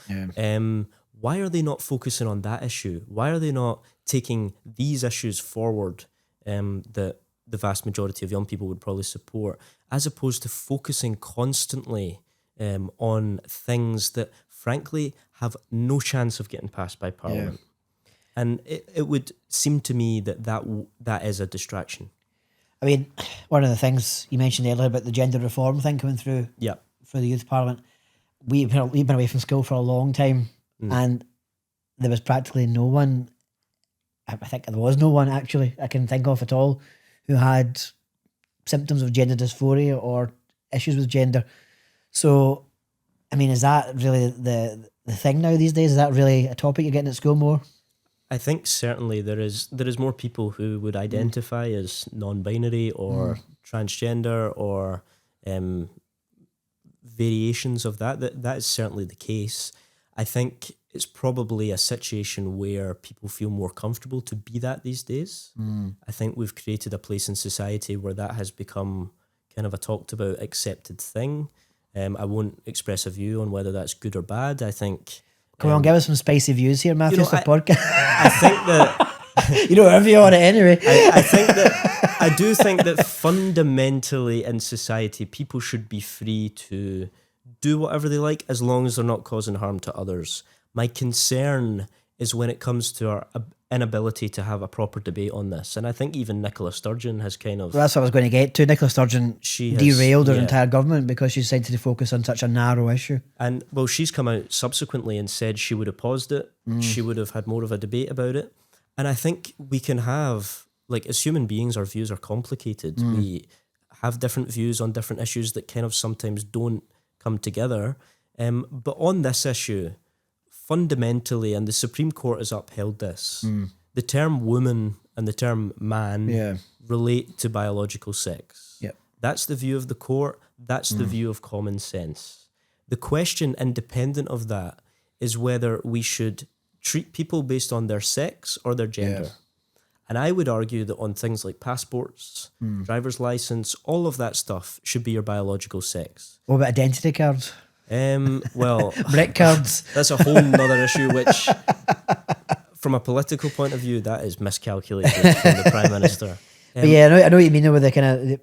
why are they not focusing on that issue? Why are they not taking these issues forward that the vast majority of young people would probably support, as opposed to focusing constantly on things that, frankly, have no chance of getting passed by Parliament? And it would seem to me that is a distraction. I mean, one of the things you mentioned earlier about the gender reform thing coming through for the Youth Parliament, we've been away from school for a long time, and there was practically no one. I think there was no one actually I can think of at all who had symptoms of gender dysphoria or issues with gender. So, I mean, is that really the thing now these days? Is that really a topic you're getting at school more? I think certainly there is more people who would identify as non-binary or transgender or variations of that. That is certainly the case. I think it's probably a situation where people feel more comfortable to be that these days. I think we've created a place in society where that has become kind of a talked about, accepted thing. I won't express a view on whether that's good or bad. I think... Come on, give us some spicy views here, Matthew. It's a podcast. I think that... you know, whatever you want it anyway. I do think that fundamentally in society, people should be free to do whatever they like as long as they're not causing harm to others. My concern is when it comes to our inability to have a proper debate on this. And I think even Nicola Sturgeon has kind of... Well, that's what I was going to get to. Nicola Sturgeon derailed her entire government because she decided to focus on such a narrow issue. And, well, she's come out subsequently and said she would have paused it. She would have had more of a debate about it. And I think we can have, like, as human beings, our views are complicated. We have different views on different issues that kind of sometimes don't come together. But on this issue... fundamentally, and the Supreme Court has upheld this, the term woman and the term man relate to biological sex. Yep. That's the view of the court. That's the view of common sense. The question, independent of that, is whether we should treat people based on their sex or their gender. And I would argue that on things like passports, driver's license, all of that stuff should be your biological sex. What about identity cards? Well, brick cards. That's a whole nother issue, which, from a political point of view, that is miscalculated from the Prime Minister. But yeah, I know what you mean with the kind of,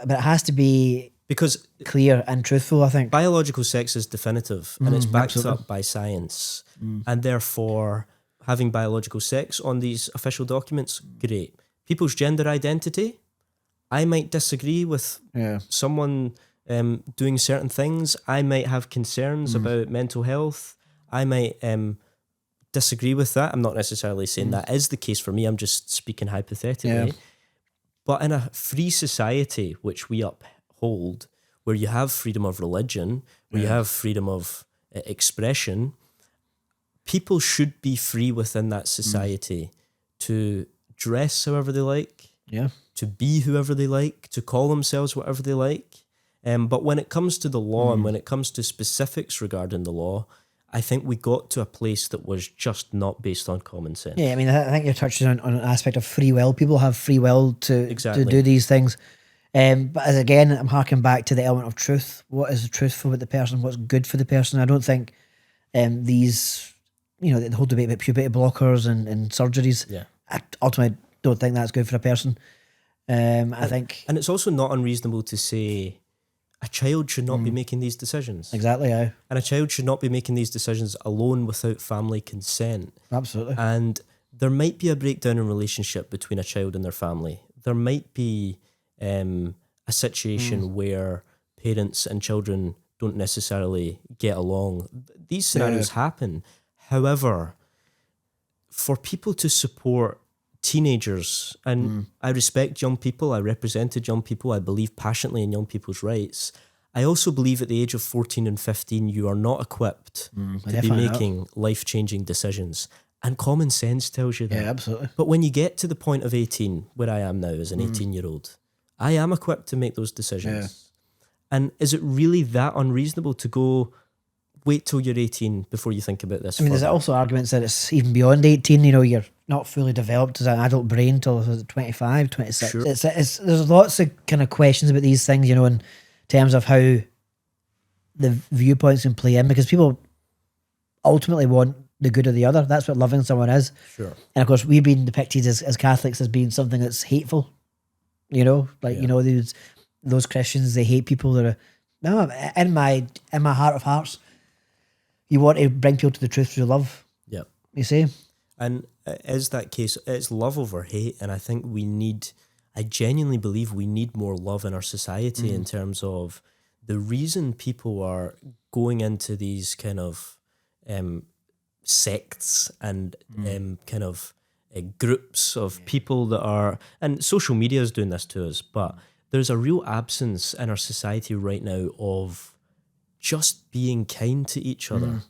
but it has to be because clear and truthful, I think. Biological sex is definitive and it's backed up by science. And therefore, having biological sex on these official documents, great. People's gender identity, I might disagree with someone... doing certain things. I might have concerns about mental health. I might disagree with that. I'm not necessarily saying that is the case for me. I'm just speaking hypothetically. But in a free society, which we uphold, where you have freedom of religion, where you have freedom of expression, people should be free within that society to dress however they like, to be whoever they like, to call themselves whatever they like. But when it comes to the law and when it comes to specifics regarding the law, I think we got to a place that was just not based on common sense. Yeah, I mean, I think you're touching on an aspect of free will. People have free will to do these things. But as again, I'm harking back to the element of truth. What is truthful with the person? What's good for the person? I don't think these, the whole debate about puberty blockers and surgeries, I ultimately don't think that's good for a person. I think... And it's also not unreasonable to say... a child should not be making these decisions. Exactly, yeah. And a child should not be making these decisions alone without family consent. Absolutely. And there might be a breakdown in relationship between a child and their family. There might be a situation where parents and children don't necessarily get along. These scenarios happen. However, for people to support teenagers, and I respect young people, I represented young people, I believe passionately in young people's rights. I also believe at the age of 14 and 15, you are not equipped to be making life-changing decisions. And common sense tells you that. Yeah, absolutely. But when you get to the point of 18, where I am now as an 18-year-old, I am equipped to make those decisions. Yeah. And is it really that unreasonable to go... wait till you're 18 before you think about this? I mean, there's also arguments that it's even beyond 18, you're not fully developed as an adult brain until 25, 26. Sure. There's lots of kind of questions about these things, in terms of how the viewpoints can play in, because people ultimately want the good of the other. That's what loving someone is. Sure. And of course, we've been depicted as Catholics as being something that's hateful, those Christians, they hate people that are, no, in my heart of hearts, you want to bring people to the truth through love. Yep. You see? And is that case, it's love over hate. And I think I genuinely believe we need more love in our society in terms of the reason people are going into these kind of sects and kind of groups of people that are, and social media is doing this to us, but there's a real absence in our society right now of just being kind to each other.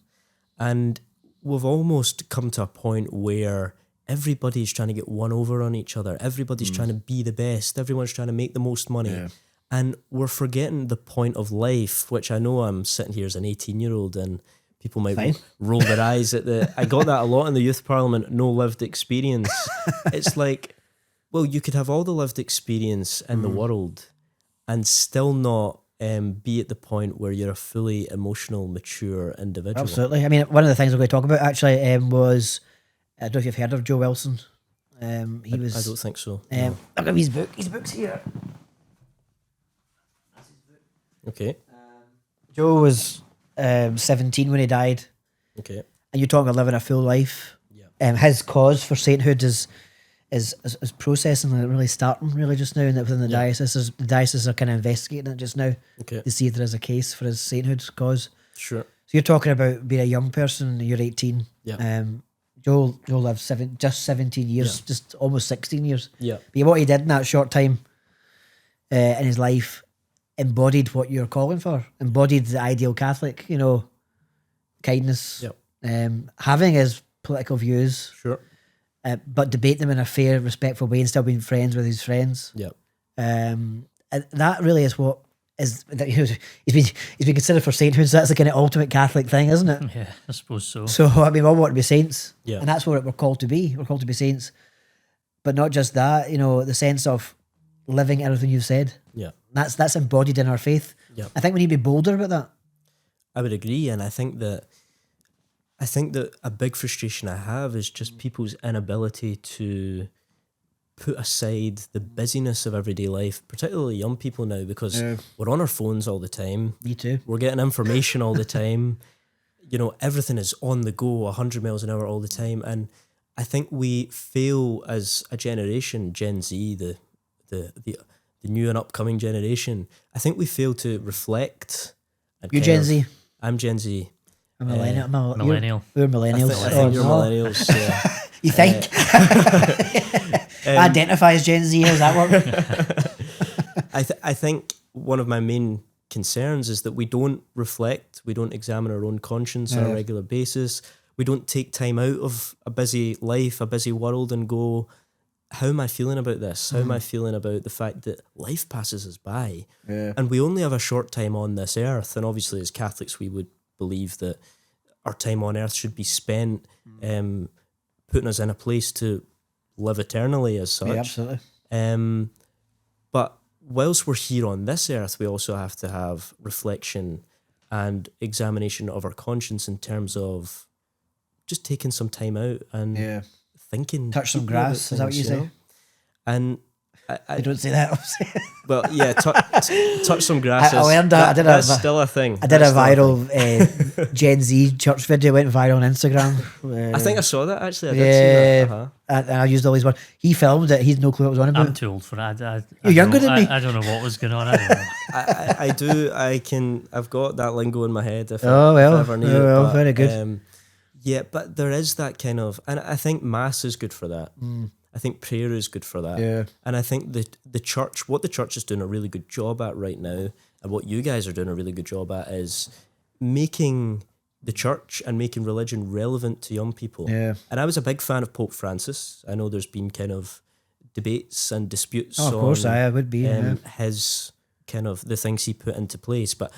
And we've almost come to a point where everybody's trying to get one over on each other. Everybody's trying to be the best. Everyone's trying to make the most money. Yeah. And we're forgetting the point of life, which I know I'm sitting here as an 18-year-old and people might roll their eyes at I got that a lot in the youth parliament, no lived experience. It's like, well, you could have all the lived experience in the world and still not be at the point where you're a fully emotional, mature individual. Absolutely. I mean, one of the things we're going to talk about actually was, I don't know if you've heard of Joe Wilson. I don't think so. No. Look at his book. His book's here. That's his book. Okay. Joe was 17 when he died. Okay. And you're talking about living a full life. Yeah. His cause for sainthood is processing and really starting really just now within the diocese. The diocese are kind of investigating it just now to see if there is a case for his sainthood cause. Sure. So you're talking about being a young person, you're 18. Yeah. Joel lived 17 years, just almost 16 years. Yeah. But what he did in that short time in his life embodied what you're calling for, embodied the ideal Catholic, kindness, having his political views, sure, but debate them in a fair, respectful way and still being friends with his friends. Yeah. And that really is what is that he's been considered for sainthood. So that's the kind of ultimate Catholic thing, isn't it? Yeah, I suppose so. So I mean, we all want to be saints, and that's what we're called to be. We're called to be saints, but not just that. The sense of living everything you've said. Yeah, that's embodied in our faith. Yeah, I think we need to be bolder about that. I would agree, and I think that a big frustration I have is just people's inability to put aside the busyness of everyday life, particularly young people now, because we're on our phones all the time. Me too. We're getting information all the time. Everything is on the go, 100 miles an hour all the time. And I think we fail as a generation, Gen Z, the new and upcoming generation. I think we fail to reflect. You Gen Z? I'm Gen Z. I'm a millennial. Millennial. We're millennials. I think you're millennials. Yeah. You think? Identify as Gen Z. How does that work? I think one of my main concerns is that we don't reflect, we don't examine our own conscience on a regular basis. We don't take time out of a busy life, a busy world, and go, how am I feeling about this? How am I feeling about the fact that life passes us by? Yeah. And we only have a short time on this earth. And obviously as Catholics, we would believe that our time on earth should be spent putting us in a place to live eternally as such. Yeah, absolutely. But whilst we're here on this earth, we also have to have reflection and examination of our conscience in terms of just taking some time out and thinking. Touch some grass, is that what you say? And I don't say that. Well, yeah, touch some grass. I learned that. That's still a thing. I did a viral Gen Z church video, went viral on Instagram. I think I saw that actually. I did see that. And I used all these words. He filmed it. He's no clue what was on about. I'm too old for that. You're younger than me. I don't know what was going on. I don't know. I do. I've got that lingo in my head. If I ever need it. But, very good. Yeah, but there is that kind of, and I think Mass is good for that. I think prayer is good for that. Yeah. And I think the church, what the church is doing a really good job at right now, and what you guys are doing a really good job at, is making the church and making religion relevant to young people. Yeah. And I was a big fan of Pope Francis. I know there's been kind of debates and disputes of course, I would be. His kind of the things he put into place. But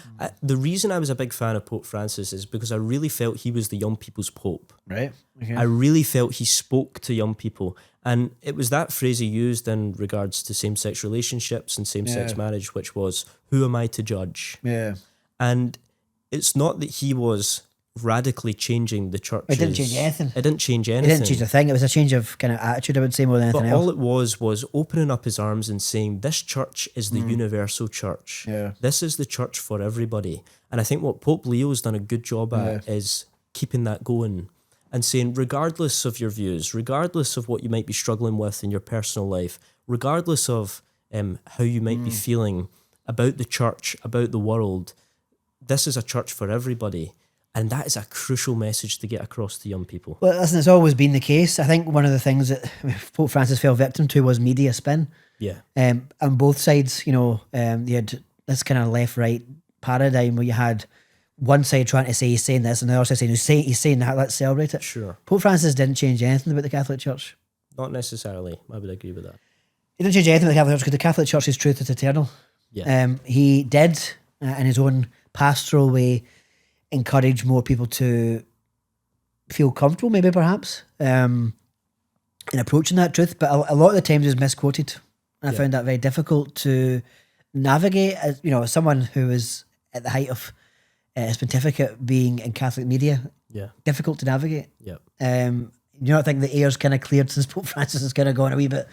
the reason I was a big fan of Pope Francis is because I really felt he was the young people's Pope. Right. Okay. I really felt he spoke to young people. And it was that phrase he used in regards to same-sex relationships and same-sex marriage, which was, who am I to judge? Yeah. And it's not that he was radically changing the church. It didn't change anything. It didn't change anything. It didn't change a thing. It was a change of kind of attitude, I would say, more than anything else. But all it was opening up his arms and saying, this church is the universal church. Yeah. This is the church for everybody. And I think what Pope Leo's done a good job at is keeping that going and saying, regardless of your views, regardless of what you might be struggling with in your personal life, regardless of how you might be feeling about the church, about the world. This is a church for everybody. And that is a crucial message to get across to young people. Well, listen, it's always been the case. I think one of the things that Pope Francis fell victim to was media spin. Yeah. On both sides, you had this kind of left-right paradigm where you had one side trying to say he's saying this and the other side saying he's saying that, let's celebrate it. Sure. Pope Francis didn't change anything about the Catholic Church. Not necessarily. I would agree with that. He didn't change anything about the Catholic Church because the Catholic Church's truth is eternal. Yeah. He did, in his own pastoral way, encourage more people to feel comfortable, maybe perhaps, in approaching that truth. But a lot of the times it was misquoted. And I found that very difficult to navigate. As someone who was at the height of his pontificate being in Catholic media, difficult to navigate. Yeah. You don't think the air's kind of cleared since Pope Francis has kind of gone a wee bit,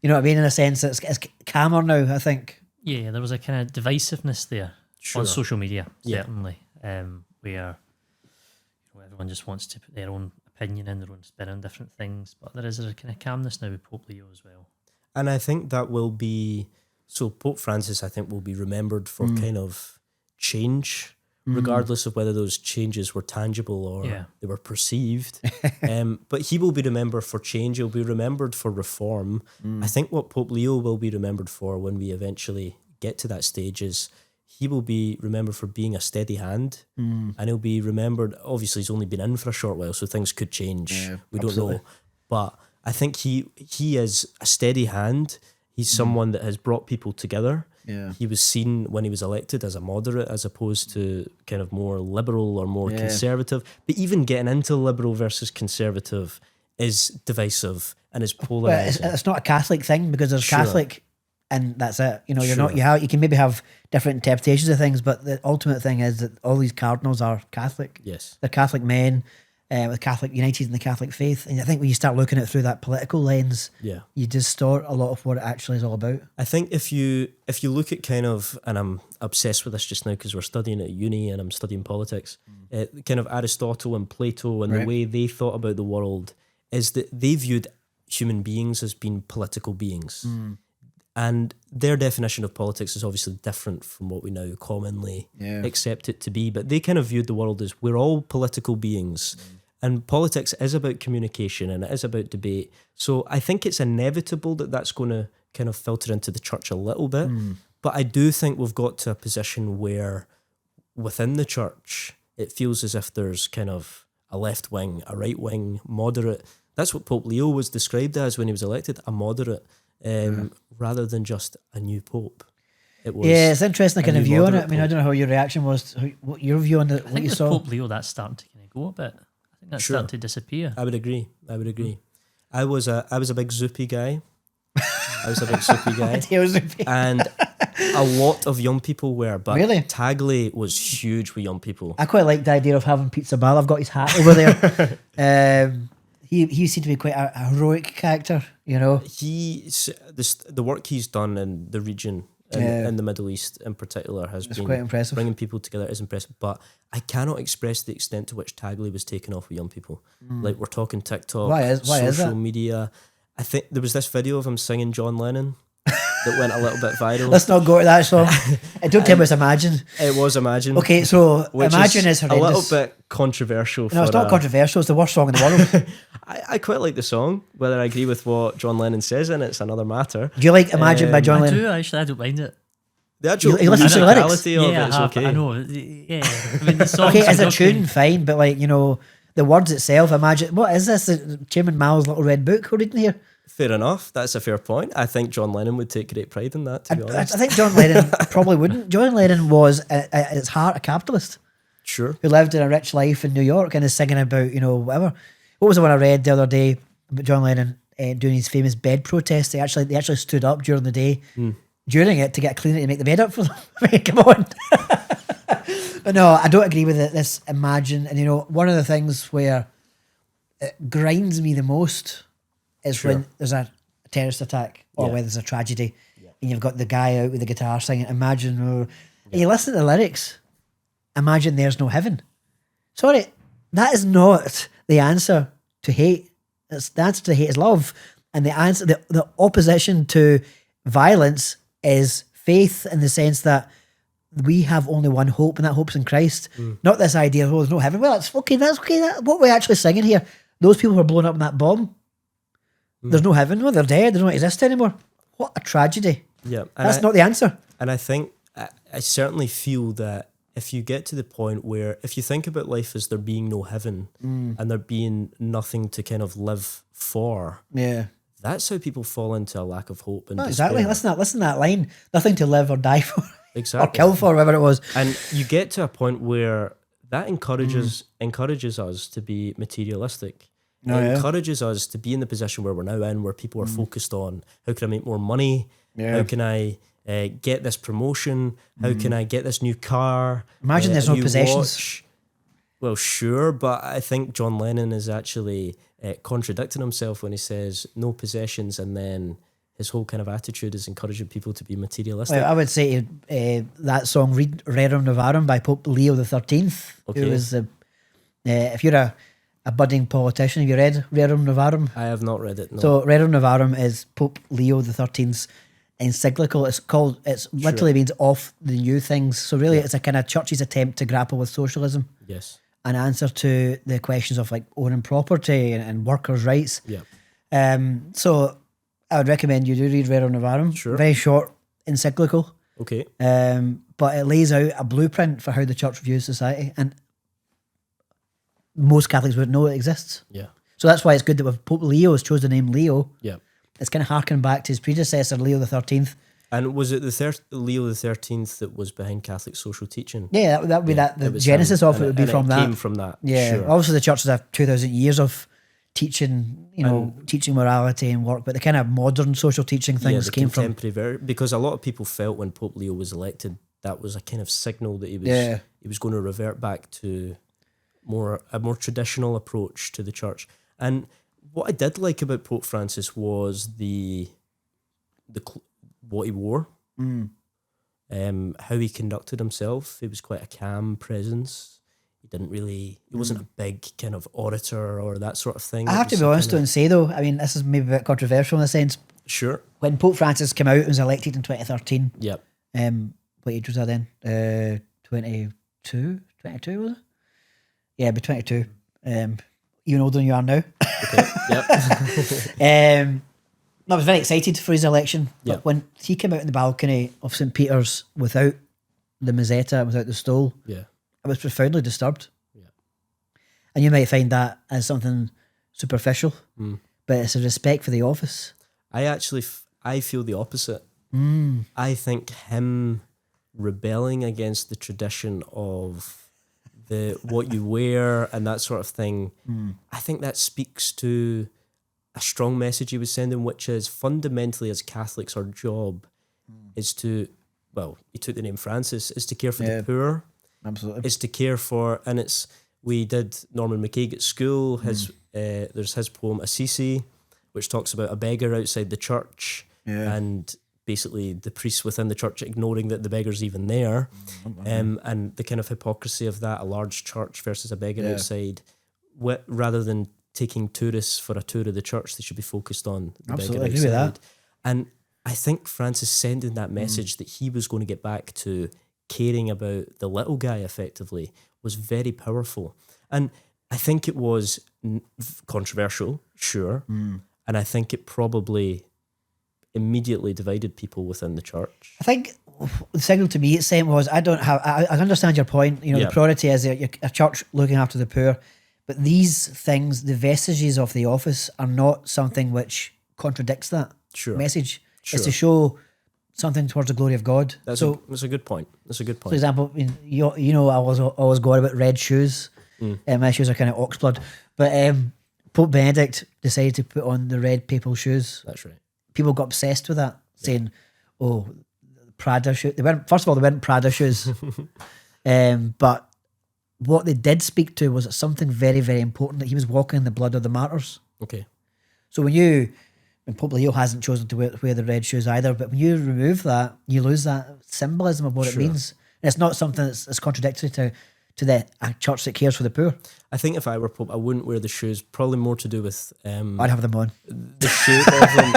you know what I mean, in a sense, it's calmer now, I think. Yeah, there was a kind of divisiveness there on social media, certainly, where everyone just wants to put their own opinion in, their own spin on different things. But there is a kind of calmness now with Pope Leo as well. And I think that will be... So Pope Francis, I think, will be remembered for kind of change, regardless of whether those changes were tangible or they were perceived. But he will be remembered for change. He'll be remembered for reform. I think what Pope Leo will be remembered for when we eventually get to that stage is he will be remembered for being a steady hand, and he'll be remembered, obviously he's only been in for a short while, so things could change. We don't know. But I think he is a steady hand. He's someone that has brought people together. Yeah. He was seen when he was elected as a moderate as opposed to kind of more liberal or more conservative. But even getting into liberal versus conservative is divisive and is polarizing. But it's not a Catholic thing because there's Catholic and that's it. You're not, you can maybe have different interpretations of things, but the ultimate thing is that all these cardinals are Catholic. Yes. They're Catholic men, with Catholic, united in the Catholic faith. And I think when you start looking at it through that political lens, you distort a lot of what it actually is all about. I think if you look at kind of, and I'm obsessed with this just now because we're studying at uni and I'm studying politics, kind of Aristotle and Plato and the way they thought about the world is that they viewed human beings as being political beings. And their definition of politics is obviously different from what we now commonly accept it to be. But they kind of viewed the world as we're all political beings. And politics is about communication and it is about debate. So I think it's inevitable that that's going to kind of filter into the church a little bit. But I do think we've got to a position where within the church, it feels as if there's kind of a left wing, a right wing, moderate. That's what Pope Leo was described as when he was elected, a moderate. Rather than just a new pope. It was it's interesting kind of view on it. I mean, I don't know how your reaction was, what your view on what you saw. Pope Leo, that's starting to kind of go a bit. I think that's starting to disappear. I would agree. I was a big Zoopy guy. And a lot of young people were, but Tagley was huge with young people. I quite like the idea of having Pizza Bal. I've got his hat over there. He seemed to be quite a heroic character, you know. The work he's done in the region, in the Middle East in particular, has been quite impressive. Bringing people together is impressive. But I cannot express the extent to which Tagley was taken off with young people. Like we're talking TikTok, social media. I think there was this video of him singing John Lennon that went a little bit viral. Let's not go to that song. Don't tell me it's Imagine. It was Imagine. Okay, so Imagine is horrendous. A little bit controversial. No, it's not controversial. It's the worst song in the world. I quite like the song. Whether I agree with what John Lennon says in it's another matter. Do you like Imagine by John Lennon? I do, actually. I don't mind it. The actual musicality of it is okay. I know. Yeah. I mean, the song. Okay, as a tune, fine, but like, the words itself, Imagine. What is this? Chairman Mao's Little Red Book we're reading here? Fair enough. That's a fair point. I think John Lennon would take great pride in that, to be honest. I think John Lennon probably wouldn't. John Lennon was, at his heart, a capitalist. Sure. Who lived in a rich life in New York and is singing about, whatever. What was the one I read the other day about John Lennon doing his famous bed protest? They actually stood up during the day, during it, to get a cleaner to make the bed up for them. I mean, come on. But no, I don't agree with it. This Imagine. And, one of the things where it grinds me the most is when there's a terrorist attack or when there's a tragedy and you've got the guy out with the guitar singing Imagine, and you listen to the lyrics, Imagine there's no heaven. Sorry, that is not the answer to hate. The answer to hate is love. And the answer, the opposition to violence is faith in the sense that we have only one hope, and that hope's in Christ. Not this idea of, there's no heaven. Well, that's okay. What we're actually singing here, those people who were blown up in that bomb, there's no heaven. No, they're dead. They don't exist anymore. What a tragedy. Yeah. That's not the answer. And I think, I certainly feel that if you get to the point where, if you think about life as there being no heaven and there being nothing to kind of live for, that's how people fall into a lack of hope and despair. Exactly. Listen to that line. Nothing to live or die for. Exactly. Or kill for, whatever it was. And you get to a point where that encourages us to be materialistic. It encourages us to be in the position where we're now in, where people are focused on, how can I make more money? How can I get this promotion? How can I get this new car? Imagine there's no possessions. Watch? Well, sure, but I think John Lennon is actually contradicting himself when he says no possessions, and then his whole kind of attitude is encouraging people to be materialistic. Well, I would say that song Rerum Novarum by Pope Leo the 13th, who was, if you're a budding politician, have you read Rerum Novarum? I have not read it, no. So Rerum Novarum is Pope Leo the 13th's encyclical. It's literally means off the new things. So really it's a kind of church's attempt to grapple with socialism. Yes. An answer to the questions of like owning property and workers' rights. Yeah. So I would recommend you do read Rerum Novarum. Sure. Very short encyclical. Okay. But it lays out a blueprint for how the church views society, and most Catholics wouldn't know it exists. Yeah. So that's why it's good that with Pope Leo has chose the name Leo. Yeah. It's kind of harking back to his predecessor, Leo the 13th. And was it Leo the 13th that was behind Catholic social teaching? Yeah, that would be that. The genesis of it would be from that. Came from that. Yeah. Sure. Obviously, the church has 2,000 years of teaching, teaching morality and work, but the kind of modern social teaching things came from. Because a lot of people felt when Pope Leo was elected, that was a kind of signal that he was going to revert back to a more traditional approach to the church. And what I did like about Pope Francis was what he wore, how he conducted himself. He was quite a calm presence. He wasn't a big kind of orator or that sort of thing. I have to be honest and say though, I mean, this is maybe a bit controversial in a sense. Sure. When Pope Francis came out and was elected in 2013, yep. What age was that then? 22 was it? Yeah, it'd be 22. Even older than you are now. Okay. Yep. I was very excited for his election, but Yep. when he came out in the balcony of St. Peter's without the Mazzetta, without the stole, Yeah. I was profoundly disturbed. Yeah. And you might find that as something superficial, but it's a respect for the office. I feel the opposite. I think him rebelling against the tradition of what you wear and that sort of thing, I think that speaks to a strong message he was sending, which is fundamentally as Catholics, our job is to, well, he took the name Francis, is to care for the poor. Absolutely. Is to care for, and we did Norman McCaig at school, there's his poem Assisi, which talks about a beggar outside the church and basically the priests within the church ignoring that the beggar's even there, and the kind of hypocrisy of that, a large church versus a beggar outside, rather than taking tourists for a tour of the church, they should be focused on the beggar outside. Agree with that. And I think Francis sending that message that he was going to get back to caring about the little guy effectively was very powerful. And I think it was controversial, sure, and I think it probably immediately divided people within the church. I think the signal to me it sent was, I understand your point, the priority is a church looking after the poor, but these things, the vestiges of the office, are not something which contradicts that message. Sure. It's to show something towards the glory of God. That's a good point. For example, I was always go on about red shoes. My shoes are kind of oxblood, but Pope Benedict decided to put on the red papal shoes. That's right. People got obsessed with that, saying, "Oh, Prada shoes." They weren't Prada shoes, but what they did speak to was something very, very important, that he was walking in the blood of the martyrs. Okay. So when Pope Leo hasn't chosen to wear the red shoes either, but when you remove that, you lose that symbolism of what it means. And it's not something that's contradictory to to a church that cares for the poor. I think if I were Pope, I wouldn't wear the shoes. Probably more to do with I'd have them on. the shape of them.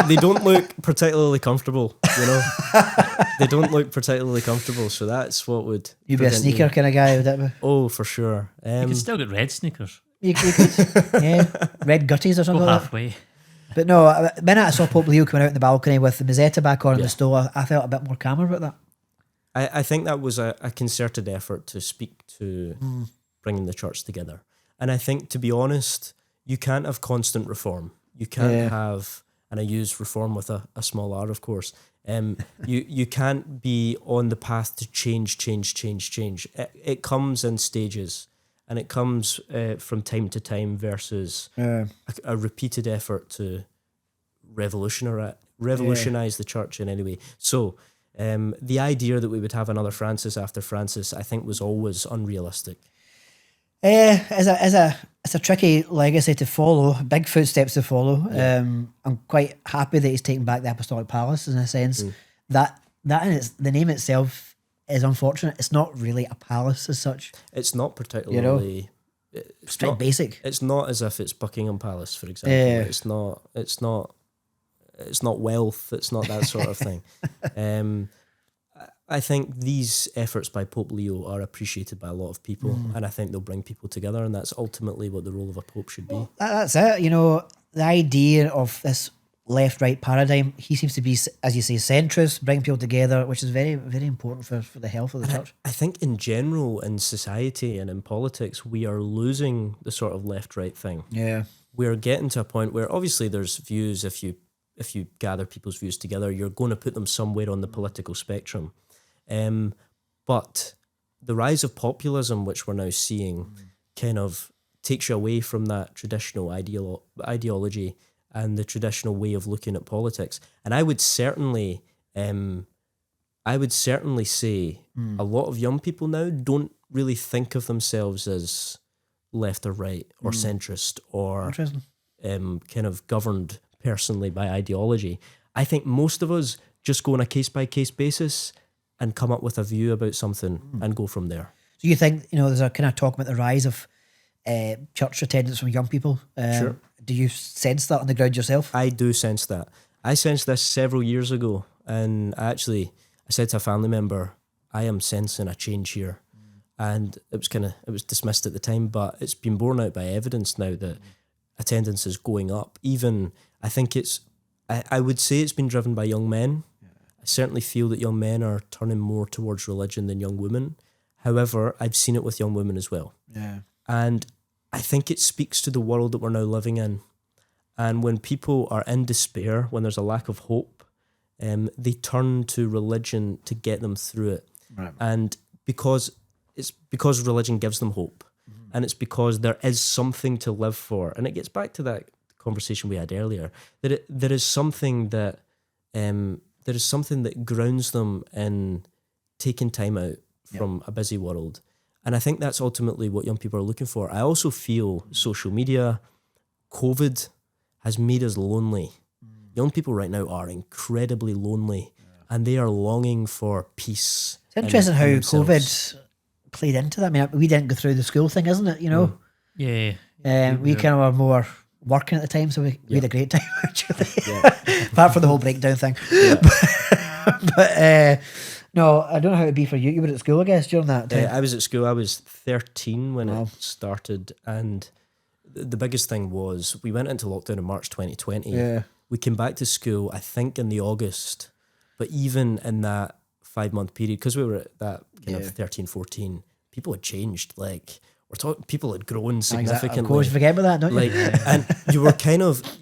They don't look particularly comfortable, you know. They don't look particularly comfortable, so that's what would. You'd be a sneaker kind of guy, would that be? Oh, for sure. You could still get red sneakers. You could, yeah, red gutties or something. Go like halfway. that. But no, the minute I saw Pope Leo coming out in the balcony with the Mozzetta back on in the stole, I felt a bit more calmer about that. I think that was a concerted effort to speak to bringing the church together. And I think, to be honest, you can't have constant reform. You can't have, and I use reform with a small r, of course. You can't be on the path to change. It comes in stages, and it comes from time to time versus a repeated effort to revolutionize the church in any way. So the idea that we would have another Francis after Francis, I think, was always unrealistic. It's a tricky legacy to follow, big footsteps to follow. I'm quite happy that he's taken back the Apostolic Palace in a sense. That the name itself is unfortunate. It's not really a palace as such. It's not particularly. It's quite basic. It's not as if it's Buckingham Palace, for example. It's not wealth. It's not that sort of thing. I think these efforts by Pope Leo are appreciated by a lot of people, and I think they'll bring people together, and that's ultimately what the role of a pope should be. That's it. You know, the idea of this left-right paradigm, he seems to be, as you say, centrist, bring people together, which is very, very important for the health of the church. I think in general, in society and in politics, we are losing the sort of left-right thing. Yeah. We're getting to a point where obviously there's views, if you gather people's views together, you're going to put them somewhere on the political spectrum. But the rise of populism, which we're now seeing, kind of takes you away from that traditional ideology and the traditional way of looking at politics. And I would certainly say a lot of young people now don't really think of themselves as left or right or centrist or kind of governed personally by ideology. I think most of us just go on a case-by-case basis and come up with a view about something and go from there. So you think, there's a kind of talk about the rise of church attendance from young people? Sure. Do you sense that on the ground yourself? I do sense that. I sensed this several years ago, and I said to a family member, I am sensing a change here. And it was dismissed at the time, but it's been borne out by evidence now that attendance is going up. Even, I think I would say it's been driven by young men. I certainly feel that young men are turning more towards religion than young women. However, I've seen it with young women as well. Yeah. And I think it speaks to the world that we're now living in. And when people are in despair, when there's a lack of hope, they turn to religion to get them through it. Right. And because religion gives them hope. And it's because there is something to live for. And it gets back to that conversation we had earlier, that there is something that grounds them in taking time out from a busy world. And I think that's ultimately what young people are looking for. I also feel social media, COVID has made us lonely. Young people right now are incredibly lonely and they are longing for peace. It's interesting how COVID played into that. I mean, we didn't go through the school thing, isn't it? Yeah. We kind of were more working at the time, so we had a great time, actually. Apart from the whole breakdown thing. Yeah. but no, I don't know how it'd be for you. You were at school, I guess, during that time. I was at school. I was 13 when it started, and the biggest thing was we went into lockdown in March 2020. Yeah. We came back to school, I think, in the August, but even in that 5-month period, because we were at that kind of 13, 14, people had changed. Like, people had grown significantly. Exactly. Of course, you forget about that, don't you? And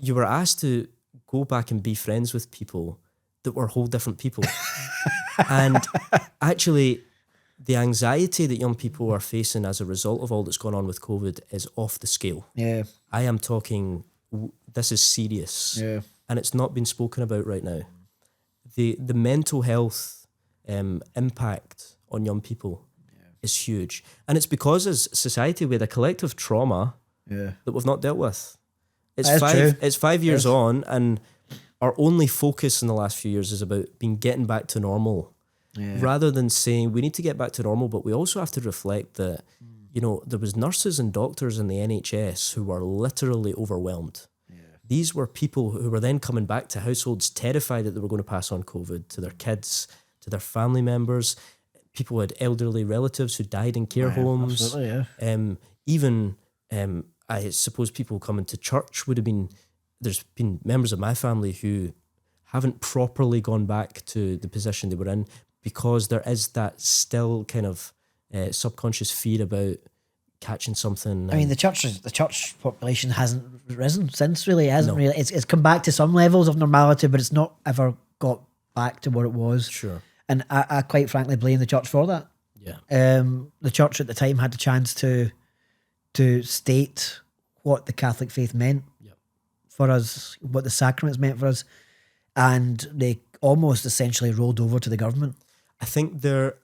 you were asked to go back and be friends with people that were whole different people. And actually, the anxiety that young people are facing as a result of all that's gone on with COVID is off the scale. Yeah. I am talking, this is serious. Yeah. And it's not been spoken about right now. The mental health impact on young people is huge. And it's because as society we had a collective trauma that we've not dealt with. It's 5 years on, and our only focus in the last few years is about getting back to normal. rather than saying we need to get back to normal, but we also have to reflect that, there was nurses and doctors in the NHS who were literally overwhelmed. These were people who were then coming back to households terrified that they were going to pass on COVID to their kids, to their family members. People had elderly relatives who died in care homes. Absolutely, yeah. Even, I suppose people coming to church would have been, there's been members of my family who haven't properly gone back to the position they were in because there is that still kind of subconscious fear about catching something. I mean, the church population hasn't risen since, really. It hasn't really. It's come back to some levels of normality, but it's not ever got back to what it was. Sure. And I quite frankly blame the church for that. Yeah. The church at the time had the chance to state what the Catholic faith meant for us, what the sacraments meant for us, and they almost essentially rolled over to the government. I think there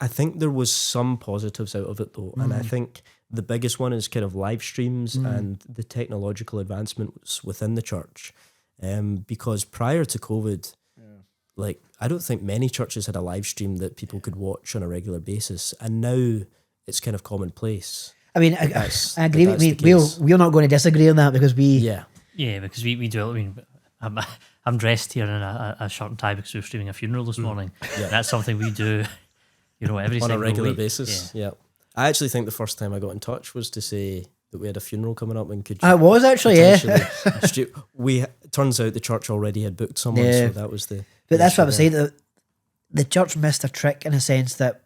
was some positives out of it though, and I think the biggest one is kind of live streams and the technological advancements within the church, because prior to COVID, like I don't think many churches had a live stream that people could watch on a regular basis, and now it's kind of commonplace. I mean, I agree. We're not going to disagree on that because because we do. I mean, I'm dressed here in a shirt and tie because we were streaming a funeral this morning. Yeah. That's something we do, every on a regular week. basis. Yeah. I actually think the first time I got in touch was to say that we had a funeral coming up and could. I was actually, Turns out the church already had booked someone, so that was the. But that's what I was saying. That the church missed a trick in a sense that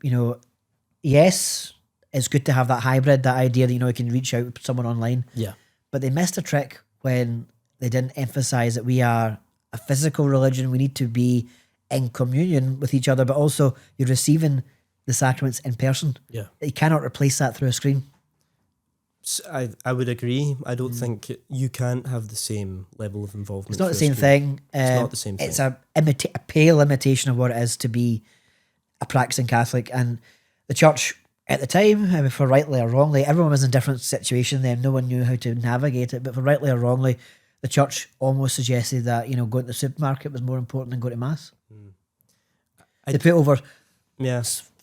yes, it's good to have that hybrid, that idea that you can reach out to someone online. Yeah. But they missed a trick when they didn't emphasize that we are a physical religion. We need to be in communion with each other, but also you're receiving the sacraments in person. Yeah. You cannot replace that through a screen. I would agree. I don't think you can't have the same level of involvement. It's not the same thing. It's not the same thing. It's a pale imitation of what it is to be a practicing Catholic. And the church at the time, for rightly or wrongly, everyone was in a different situation then. No one knew how to navigate it. But for rightly or wrongly, the church almost suggested that, going to the supermarket was more important than going to Mass. They put over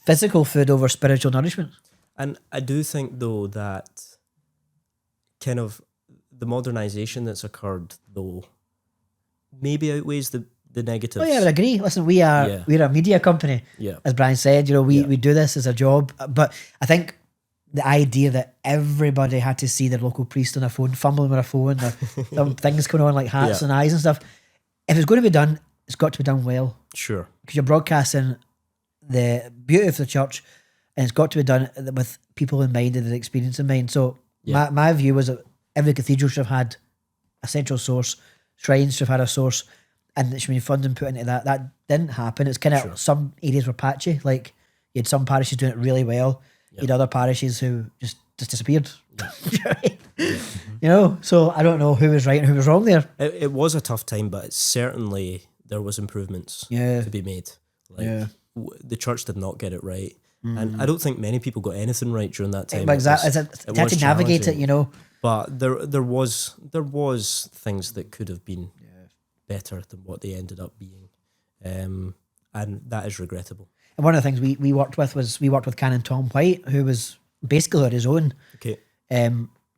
physical food over spiritual nourishment. And I do think, though, that kind of the modernisation that's occurred, though, maybe outweighs the negatives. Oh, yeah, I would agree. Listen, we're a media company. Yeah. As Brian said, we do this as a job. But I think the idea that everybody had to see their local priest on a phone, fumbling with a phone, or things going on like hats and eyes and stuff, if it's going to be done, it's got to be done well. Sure. Because you're broadcasting the beauty of the church, and it's got to be done with people in mind and the experience in mind. So my view was that every cathedral should have had a central source, shrines should have had a source, and there should be funding put into that. That didn't happen. It's kind of some areas were patchy. Like you had some parishes doing it really well. You had other parishes who just disappeared. So I don't know who was right and who was wrong there. It was a tough time, but certainly there was improvements to be made. The church did not get it right. And I don't think many people got anything right during that time. Exactly. It had to navigate it, But there was things that could have been better than what they ended up being. And that is regrettable. And one of the things we worked with Canon Tom White, who was basically on his own. Okay.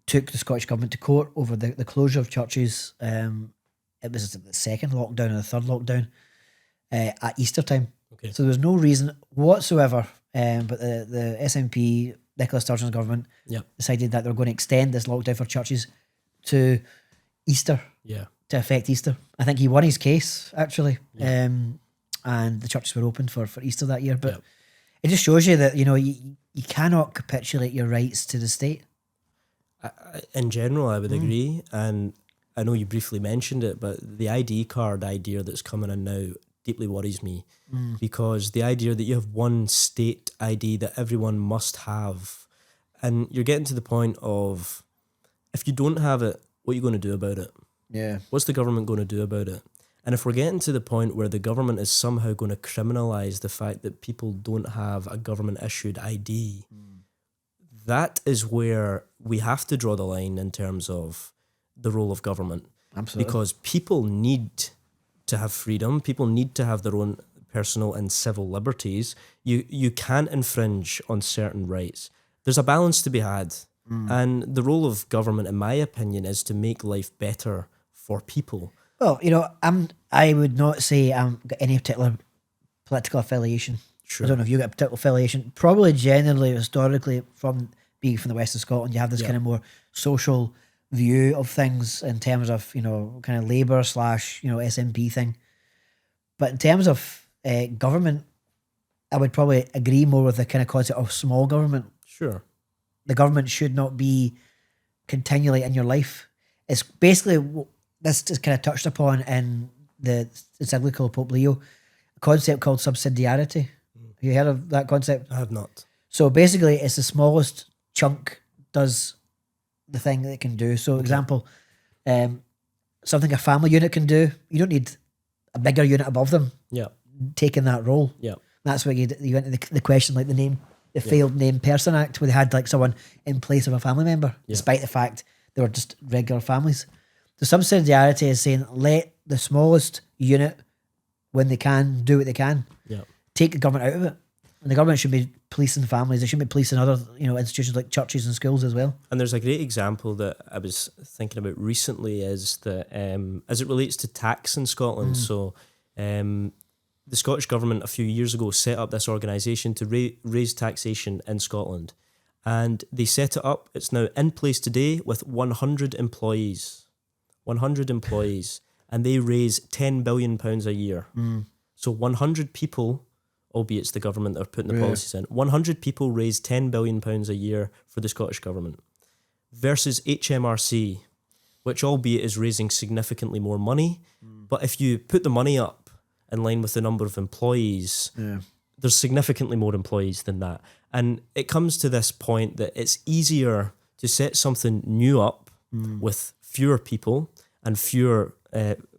Took the Scottish Government to court over the closure of churches. It was the second lockdown and the third lockdown at Easter time. Okay. So there was no reason whatsoever, but the SNP, Nicola Sturgeon's government, decided that they were going to extend this lockdown for churches to Easter, to affect Easter. I think he won his case, actually, and the churches were opened for Easter that year. But it just shows you that, you cannot capitulate your rights to the state. In general, I would agree, and I know you briefly mentioned it, but the ID card idea that's coming in now deeply worries me, because the idea that you have one state ID that everyone must have, and you're getting to the point of, if you don't have it, what are you going to do about it? Yeah. What's the government going to do about it? And if we're getting to the point where the government is somehow going to criminalise the fact that people don't have a government-issued ID, that is where we have to draw the line in terms of the role of government. Absolutely. Because people need to have freedom. People need to have their own personal and civil liberties, you can't infringe on certain rights. There's a balance to be had. And the role of government, in my opinion, is to make life better for people. Well, I would not say I've got any particular political affiliation. Sure. I don't know if you got a particular affiliation. Probably generally, historically, from being from the west of Scotland, you have this kind of more social view of things in terms of, kind of Labour / SNP thing. But in terms of government, I would probably agree more with the kind of concept of small government. Sure. The government should not be continually in your life. It's basically, this is kind of touched upon in the encyclical of Pope Leo, a concept called subsidiarity. Have you heard of that concept? I have not. So basically, it's the smallest chunk does the thing that it can do. So, example, something a family unit can do, you don't need a bigger unit above them taking that role. Yeah. That's what you went to the question, like the failed named person act, where they had like someone in place of a family member, despite the fact they were just regular families. The subsidiarity is saying let the smallest unit, when they can, do what they can. Yeah. Take the government out of it. And the government should be policing families. They should be policing other, institutions like churches and schools as well. And there's a great example that I was thinking about recently is that as it relates to tax in Scotland. So the Scottish government a few years ago set up this organisation to raise taxation in Scotland. And they set it up. It's now in place today with 100 employees. 100 employees. And they raise £10 billion a year. So 100 people, albeit it's the government that are putting the policies in, 100 people raise £10 billion a year for the Scottish government versus HMRC, which albeit is raising significantly more money. But if you put the money up in line with the number of employees, there's significantly more employees than that. And it comes to this point that it's easier to set something new up with fewer people and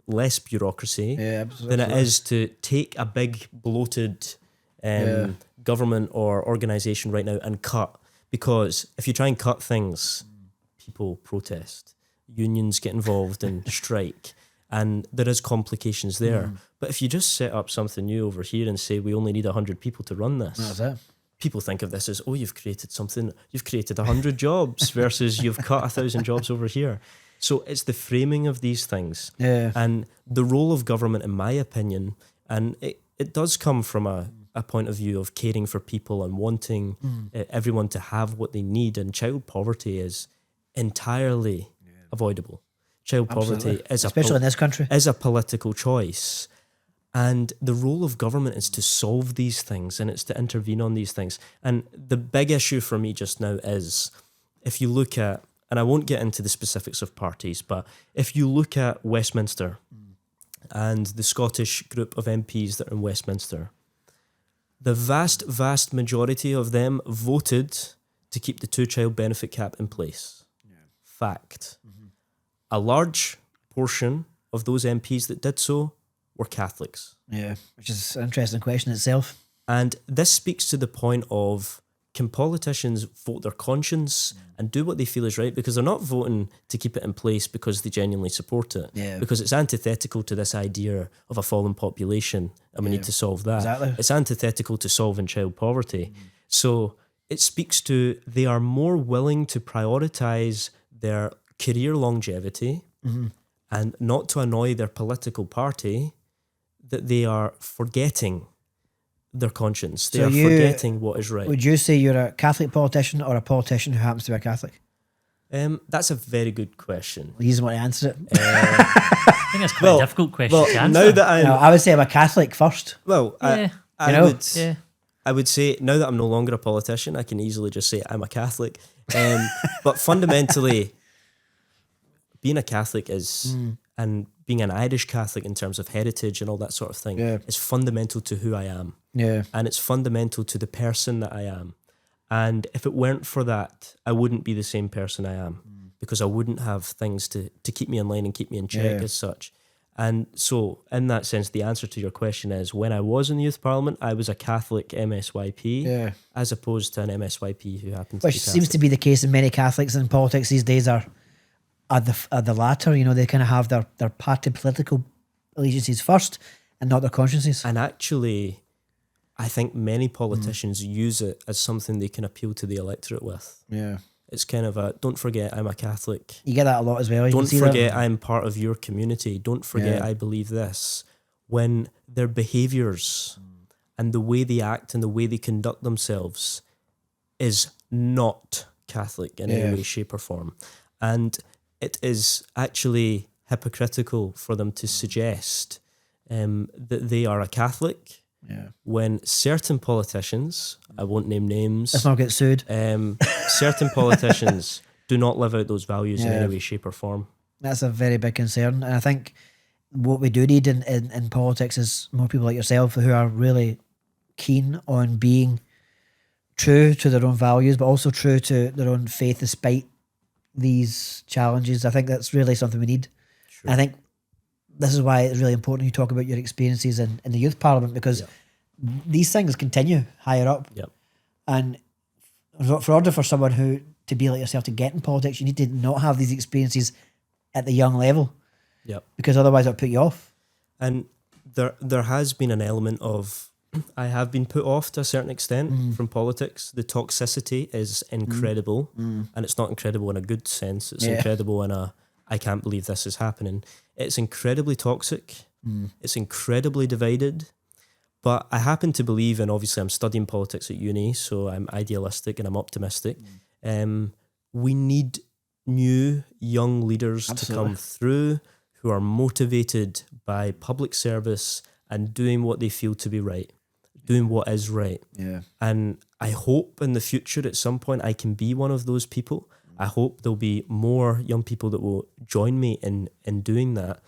less bureaucracy than it is to take a big bloated government or organisation right now and cut. Because if you try and cut things, people protest, unions get involved and strike, and there is complications there. But if you just set up something new over here and say we only need 100 people to run this, that's it. People think of this as, you've created something, you've created 100 jobs versus you've cut 1,000 jobs over here. So it's the framing of these things. And the role of government, in my opinion, and it does come from a point of view of caring for people and wanting everyone to have what they need. And child poverty is entirely avoidable. Child poverty is especially in this country, is a political choice. And the role of government is to solve these things and it's to intervene on these things. And the big issue for me just now is, if you look at, and I won't get into the specifics of parties, but if you look at Westminster and the Scottish group of MPs that are in Westminster, the vast, vast majority of them voted to keep the 2-child benefit cap in place. Fact. A large portion of those MPs that did so were Catholics. Which is an interesting question itself. And this speaks to the point of, can politicians vote their conscience and do what they feel is right? Because they're not voting to keep it in place because they genuinely support it. Because it's antithetical to this idea of a fallen population and we need to solve that. Exactly. It's antithetical to solving child poverty. So it speaks to, they are more willing to prioritise their career longevity and not to annoy their political party, that they are forgetting their conscience. They are forgetting what is right. Would you say you're a Catholic politician or a politician who happens to be a Catholic? That's a very good question. You just want to answer it. I think that's quite a difficult question to answer. Now that I would say I'm a Catholic first. Well, Yeah. I would say, now that I'm no longer a politician, I can easily just say I'm a Catholic. But fundamentally, being a Catholic is, and being an Irish Catholic in terms of heritage and all that sort of thing, is fundamental to who I am. And it's fundamental to the person that I am. And if it weren't for that, I wouldn't be the same person I am, because I wouldn't have things to keep me in line and keep me in check as such. And so, in that sense, the answer to your question is, when I was in the Youth Parliament, I was a Catholic MSYP, as opposed to an MSYP who happened to be Which Catholic. seems to be the case in many Catholics in politics these days are the latter. They kind of have their party political allegiances first, and not their consciences. And actually, I think many politicians use it as something they can appeal to the electorate with. Yeah. It's kind of a, don't forget I'm a Catholic. You get that a lot as well. Don't forget I'm part of your community. Don't forget I believe this. When their behaviours and the way they act and the way they conduct themselves is not Catholic in any way, shape or form. And it is actually hypocritical for them to suggest that they are a Catholic when certain politicians, I won't name names. Let's not get sued. Certain politicians do not live out those values in any way, shape or form. That's a very big concern. And I think what we do need in politics is more people like yourself who are really keen on being true to their own values, but also true to their own faith despite these challenges. I think that's really something we need. Sure. And I think this is why it's really important you talk about your experiences in the youth parliament, because these things continue higher up. Yep. And for order for someone who to be like yourself to get in politics, you need to not have these experiences at the young level. Yep. Because otherwise it'll put you off. And there has been an element of, I have been put off to a certain extent from politics. The toxicity is incredible. And it's not incredible in a good sense. It's incredible in a, I can't believe this is happening. It's incredibly toxic. It's incredibly divided. But I happen to believe, and obviously I'm studying politics at uni, so I'm idealistic and I'm optimistic. We need new young leaders to come through who are motivated by public service and doing what they feel to be right, doing what is right. Yeah. And I hope in the future at some point I can be one of those people. I hope there'll be more young people that will join me in doing that.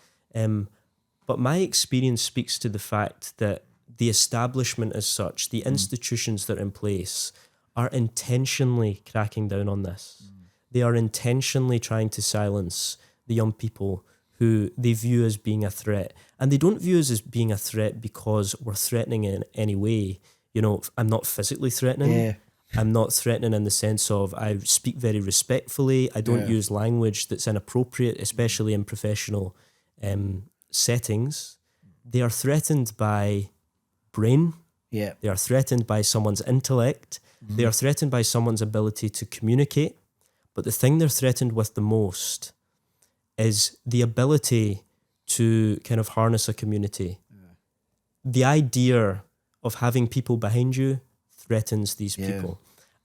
But my experience speaks to the fact that the establishment as such, the institutions that are in place, are intentionally cracking down on this. They are intentionally trying to silence the young people who they view as being a threat. And they don't view us as being a threat because we're threatening in any way. You know, I'm not physically threatening. Yeah. I'm not threatening in the sense of I speak very respectfully. I don't use language that's inappropriate, especially in professional settings. They are threatened by brain. Yeah. They are threatened by someone's intellect. They are threatened by someone's ability to communicate. But the thing they're threatened with the most is the ability to kind of harness a community. The idea of having people behind you threatens these people.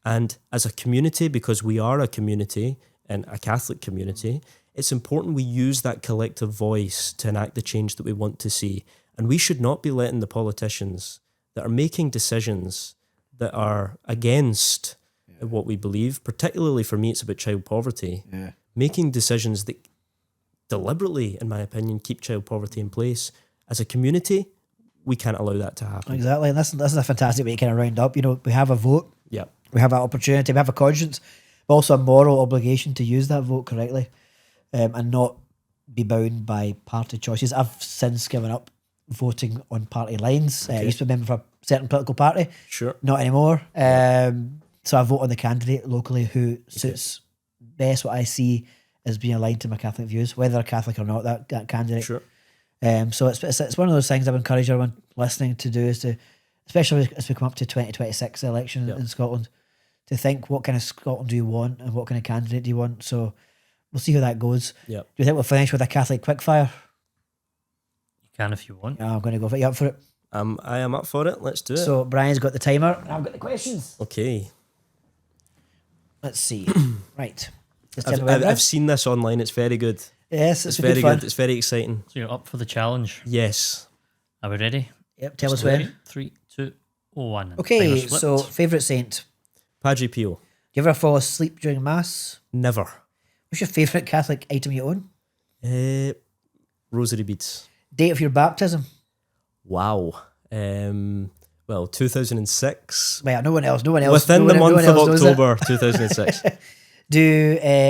And as a community, because we are a community and a Catholic community, it's important we use that collective voice to enact the change that we want to see. And we should not be letting the politicians that are making decisions that are against what we believe, particularly for me, it's about child poverty, making decisions that deliberately, in my opinion, keep child poverty in place. As a community, we can't allow that to happen. Exactly. And this is a fantastic way to kind of round up. You know, we have a vote. Yeah. We have that opportunity. We have a conscience, but also a moral obligation to use that vote correctly and not be bound by party choices. I've since given up voting on party lines. I used to be a member of a certain political party. Sure. Not anymore. So I vote on the candidate locally who suits best what I see as being aligned to my Catholic views, whether they're Catholic or not, that candidate. Sure. So it's one of those things I would encourage everyone listening to do, is to, especially as we come up to 2026 election in Scotland, to think what kind of Scotland do you want and what kind of candidate do you want. So we'll see how that goes. Yep. Do you think we'll finish with a Catholic quickfire? You can if you want. Yeah, I'm going to go for it. You up for it? I am up for it. Let's do it. So Brian's got the timer and I've got the questions. Okay. Let's see. Right. I've seen this online. It's very good. Yes, it's very good fun. It's very exciting. So you're up for the challenge. Yes. Are we ready? Yep, tell us when. 3, 2, 1. Okay, so favourite saint. Padre Pio. Do you ever fall asleep during Mass? Never. What's your favourite Catholic item you own? Rosary beads. Date of your baptism? Wow. Well, 2006. Well, no one else. Within the month of October 2006.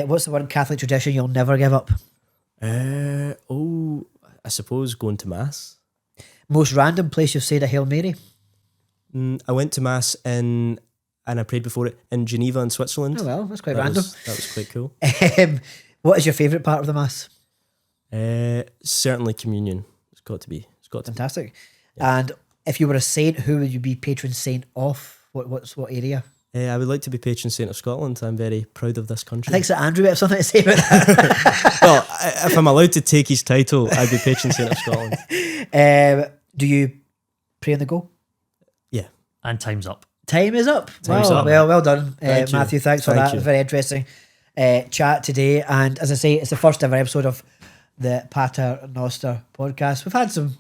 What's the one Catholic tradition you'll never give up? I suppose going to Mass. Most random place you've said a Hail Mary? I went to Mass and I prayed before it in Geneva in Switzerland. Oh well, that's quite random. That was quite cool. What is your favourite part of the Mass? Certainly communion. It's got to be got to Fantastic. And if you were a saint, who would you be patron saint of? What area? I would like to be patron saint of Scotland. I'm very proud of this country. I think Sir Andrew would have something to say about that. Well, if I'm allowed to take his title, I'd be patron saint of Scotland. Do you pray on the go? Yeah. And time's up. Time is up. Time's up. Well done, Thank you. Matthew. Thanks for that. Very interesting chat today. And as I say, it's the first ever episode of the Patter Noster Podcast. We've had some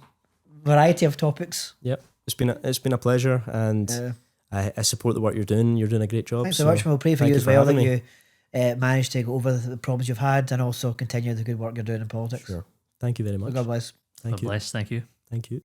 variety of topics. Yep, it's been a pleasure, and I support the work you're doing. You're doing a great job. Thanks so much. We'll pray for you as well, that me. you manage to go over the problems you've had and also continue the good work you're doing in politics. Sure. Thank you very much. God bless. God bless. Thank you. Thank you.